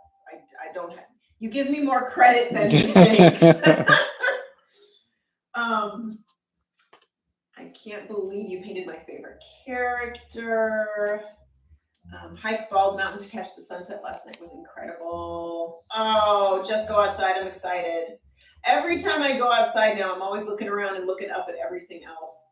I don't have. You give me more credit than you think. I can't believe you painted my favorite character. Hike Bald Mountain to catch the sunset last night was incredible. Oh, just go outside. I'm excited. Every time I go outside now, I'm always looking around and looking up at everything else.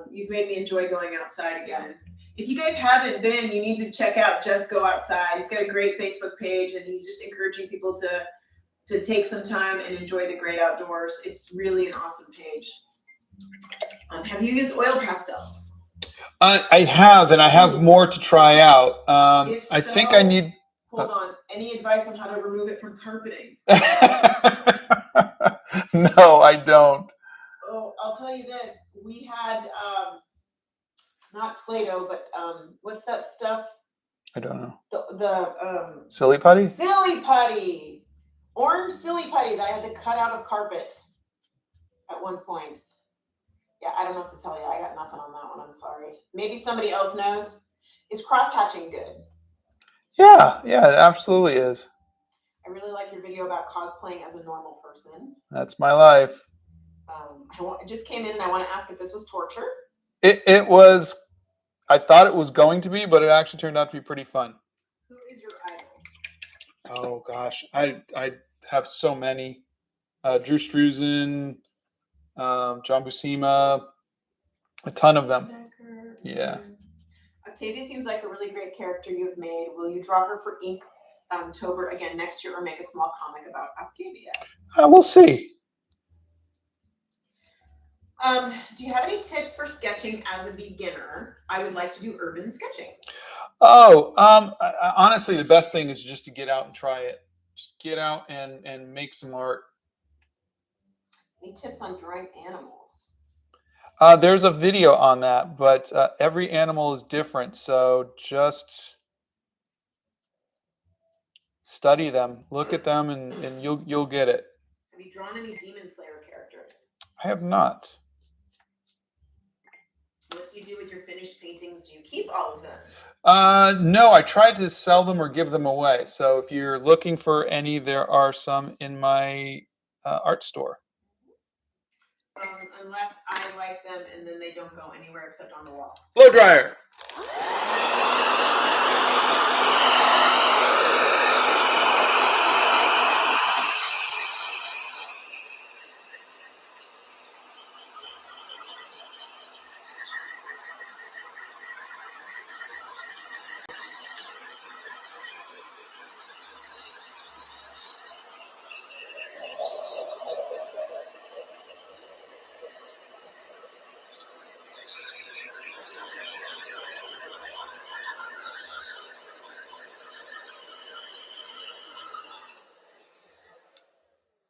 You've made me enjoy going outside again. If you guys haven't been, you need to check out Just Go Outside. He's got a great Facebook page, and he's just encouraging people to take some time and enjoy the great outdoors. It's really an awesome page. Have you used oil pastels? I have, and I have more to try out. I think I need. Hold on. Any advice on how to remove it from carpeting? No, I don't. Oh, I'll tell you this. We had not Play-Doh, but what's that stuff? I don't know. The silly putty? Silly putty. Orange silly putty that I had to cut out of carpet at one point. Yeah, I don't know what to tell you. I got nothing on that one. I'm sorry. Maybe somebody else knows. Is cross-hatching good? Yeah, it absolutely is. I really like your video about cosplaying as a normal person. That's my life. I just came in and I want to ask if this was torture. It was. I thought it was going to be, but it actually turned out to be pretty fun. Who is your idol? Oh gosh, I have so many. Drew Struzan, John Buscema, a ton of them. Yeah. Octavia seems like a really great character you've made. Will you draw her for ink Tober again next year or make a small comic about Octavia. We'll see. Do you have any tips for sketching as a beginner? I would like to do urban sketching. Oh, honestly, the best thing is just to get out and try it. Just get out and make some art. Any tips on drawing animals? There's a video on that, but every animal is different, so just study them, look at them, and you'll get it. Have you drawn any Demon Slayer characters? I have not. What do you do with your finished paintings? Do you keep all of them? No, I tried to sell them or give them away. So if you're looking for any, there are some in my art store. Unless I like them and then they don't go anywhere except on the wall. Blow dryer.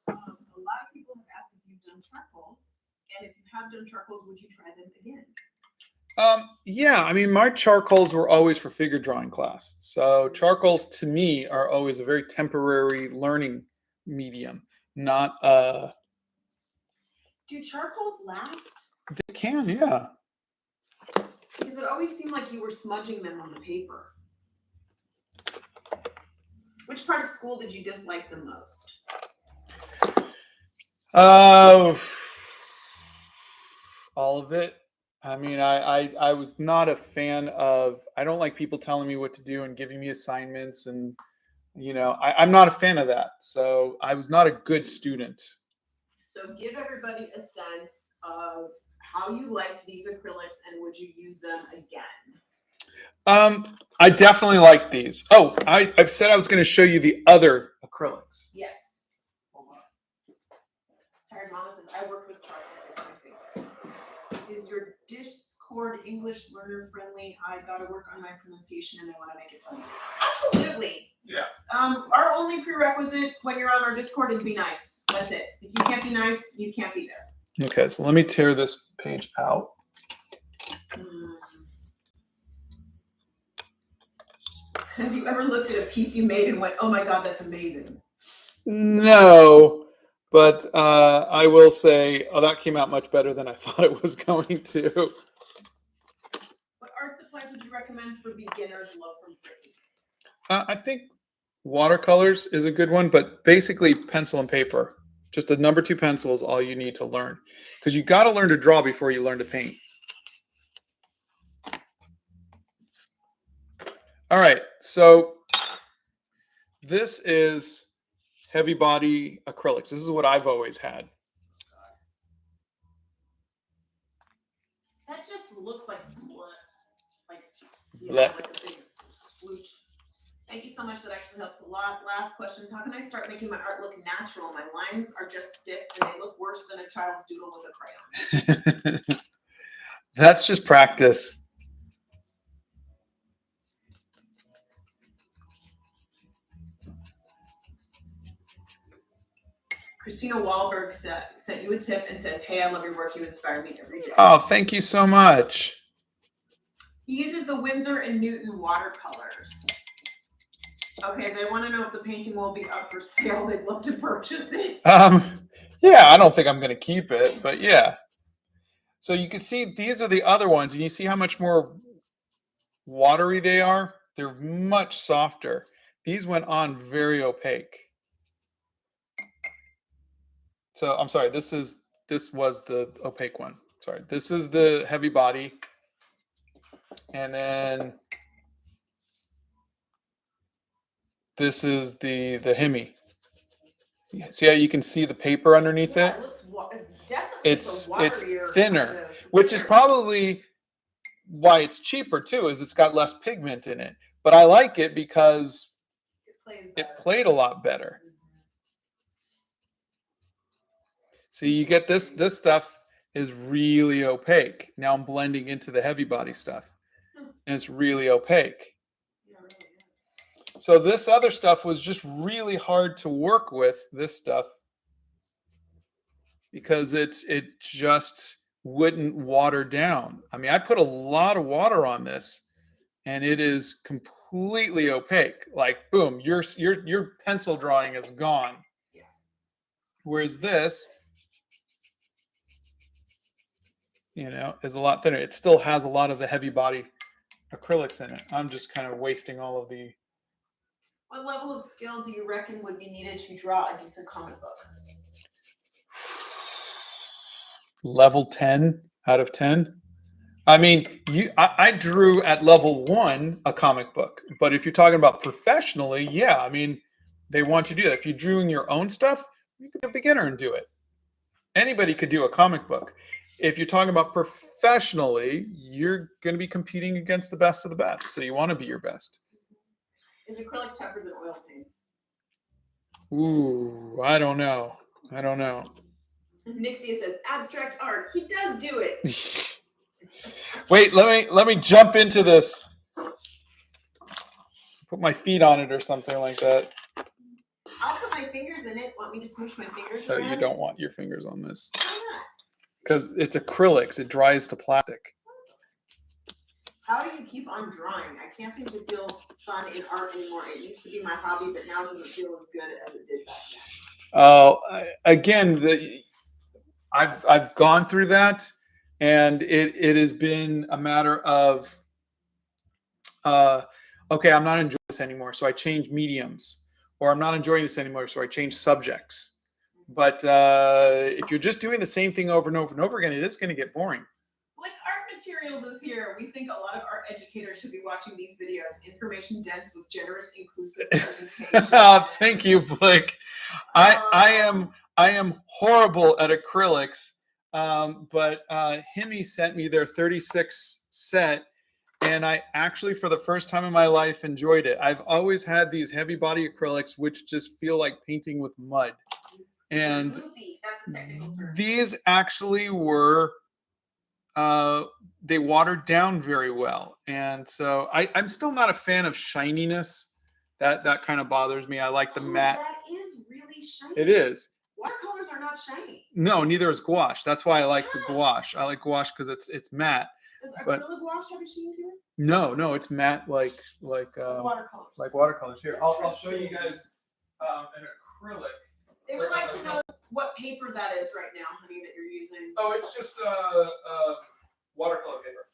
A lot of people have asked if you've done charcoals, and if you have done charcoals, would you try them again? Yeah, I mean, my charcoals were always for figure drawing class. So charcoals to me are always a very temporary learning medium, not Do charcoals last? they can, yeah. Because it always seemed like you were smudging them on the paper. Which part of school did you dislike the most? All of it. I mean, I was not a fan of, I don't like people telling me what to do and giving me assignments, and I'm not a fan of that. So I was not a good student. So give everybody a sense of how you liked these acrylics and would you use them again? I definitely like these. Oh, I've said I was going to show you the other acrylics. Yes. Hold on. Tired Mama says, I worked with charcoal. It's my favorite. Is your Discord English learner friendly? I got to work on my pronunciation and I want to make it fun. Absolutely. Yeah. Our only prerequisite when you're on our Discord is be nice. That's it. If you can't be nice, you can't be there. Okay, so let me tear this page out. Have you ever looked at a piece you made and went, oh my God, that's amazing? No, but I will say, oh, that came out much better than I thought it was going to. What art supplies would you recommend for beginners? Love from Brittany. I think watercolors is a good one, but basically pencil and paper. Just a number 2 pencil is all you need to learn, because you got to learn to draw before you learn to paint. All right, so this is heavy body acrylics. This is what I've always had. That just looks like blood. Like a big splooch. Thank you so much. That actually helps a lot. Last question is, how can I start making my art look natural? My lines are just stiff and they look worse than a child's doodle with a crayon. That's just practice. Christina Wahlberg sent you a tip and says, hey, I love your work. You inspire me every day. Oh, thank you so much. He uses the Winsor & Newton watercolors. Okay, they want to know if the painting will be up for sale. They'd love to purchase it. Yeah, I don't think I'm going to keep it, but yeah. So you can see these are the other ones, and you see how much more watery they are? They're much softer. These went on very opaque. So I'm sorry, this was the opaque one. Sorry, this is the heavy body. And then this is the Hemi. See how you can see the paper underneath it? It looks definitely It's thinner, kind of which is probably why it's cheaper too, is it's got less pigment in it. But I like it because it played a lot better. See, you get this stuff is really opaque. Now I'm blending into the heavy body stuff, and it's really opaque. Yeah, it really is. So this other stuff was just really hard to work with, this stuff, because it just wouldn't water down. I mean, I put a lot of water on this, and it is completely opaque. Like, boom, your pencil drawing is gone. Yeah. Whereas this, is a lot thinner. It still has a lot of the heavy body acrylics in it. I'm just kind of wasting all of the. What level of skill do you reckon would be needed to draw a decent comic book? Level 10 out of 10. I mean, I drew at level 1 a comic book, but if you're talking about professionally, yeah, I mean, they want you to do that. If you're drawing your own stuff, you could be a beginner and do it. Anybody could do a comic book. If you're talking about professionally, you're going to be competing against the best of the best, so you want to be your best. Is acrylic tougher than oil paints? Ooh, I don't know. Nixia says abstract art. He does do it. Wait, let me jump into this. Put my feet on it or something like that. I'll put my fingers in it. Want me to smoosh my fingers? Oh, you don't want your fingers on this. Why not? Because it's acrylics. It dries to plastic. How do you keep on drawing? I can't seem to feel fun in art anymore. It used to be my hobby, but now it doesn't feel as good as it did back then. Oh, again, I've gone through that, and it has been a matter of, okay, I'm not enjoying this anymore, so I change mediums, or I'm not enjoying this anymore, so I change subjects. But if you're just doing the same thing over and over and over again, it is going to get boring. Like Art Materials is here. We think a lot of art educators should be watching these videos. Information dense with generous, inclusive presentation. Thank you, Blake. I am horrible at acrylics, but Himi sent me their 36 set, and I actually, for the first time in my life, enjoyed it. I've always had these heavy body acrylics, which just feel like painting with mud. And That's a technical term. These actually were, they watered down very well. And so I'm still not a fan of shininess. That kind of bothers me. I like the matte. That is really shiny. It is. Watercolors are not shiny. No, neither is gouache. That's why I like the gouache. I like gouache because it's matte. Does acrylic gouache have a sheen to it? No, it's matte like Watercolors. Like watercolors. Here, I'll show you guys an acrylic. They would like to know what paper that is right now, honey, that you're using. Oh, it's just watercolor paper.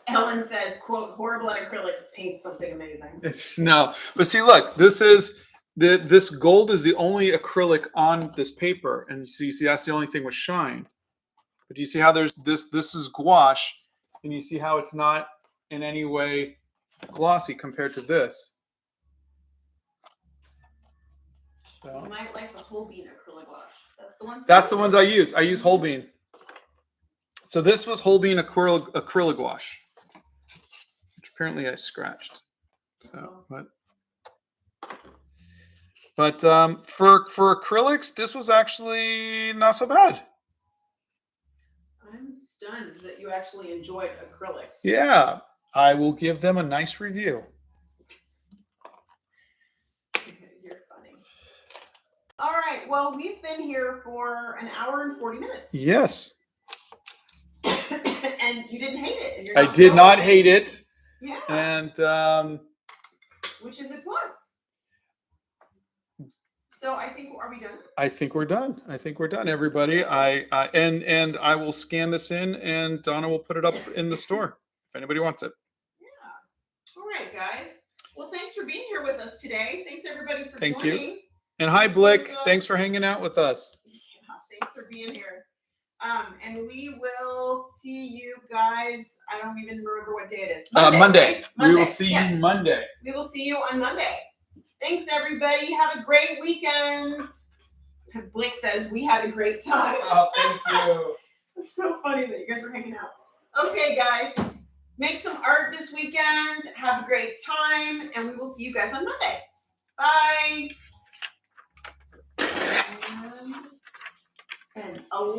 Ellen says, quote, horrible at acrylics, paint something amazing. It's no, but see, look, this gold is the only acrylic on this paper, and so you see that's the only thing with shine. But do you see how there's this is gouache, and you see how it's not in any way glossy compared to this. So, You might like the whole bean acrylic gouache. That's the ones I use. I use whole bean. So this was whole bean acrylic gouache, which apparently I scratched. So, but for acrylics, this was actually not so bad. I'm stunned that you actually enjoyed acrylics. Yeah, I will give them a nice review. You're funny. All right, well, we've been here for an hour and 40 minutes. Yes. And you didn't hate it. And you're I did not hate it. Yeah. And which is a plus. So I think, are we done? I think we're done, everybody. And I will scan this in, and Donna will put it up in the store if anybody wants it. Yeah. All right, guys. Well, thanks for being here with us today. Thanks everybody for Thank joining. you. And hi, Blick. Thanks for hanging out with us. Yeah, thanks for being here. And we will see you guys. I don't even remember what day it is. Monday. Right? We will see you Monday. We will see you on Monday. Thanks, everybody. Have a great weekend. Blick says we had a great time. Oh, thank you. It's so funny that you guys are hanging out. Okay, guys, make some art this weekend. Have a great time, and we will see you guys on Monday. Bye.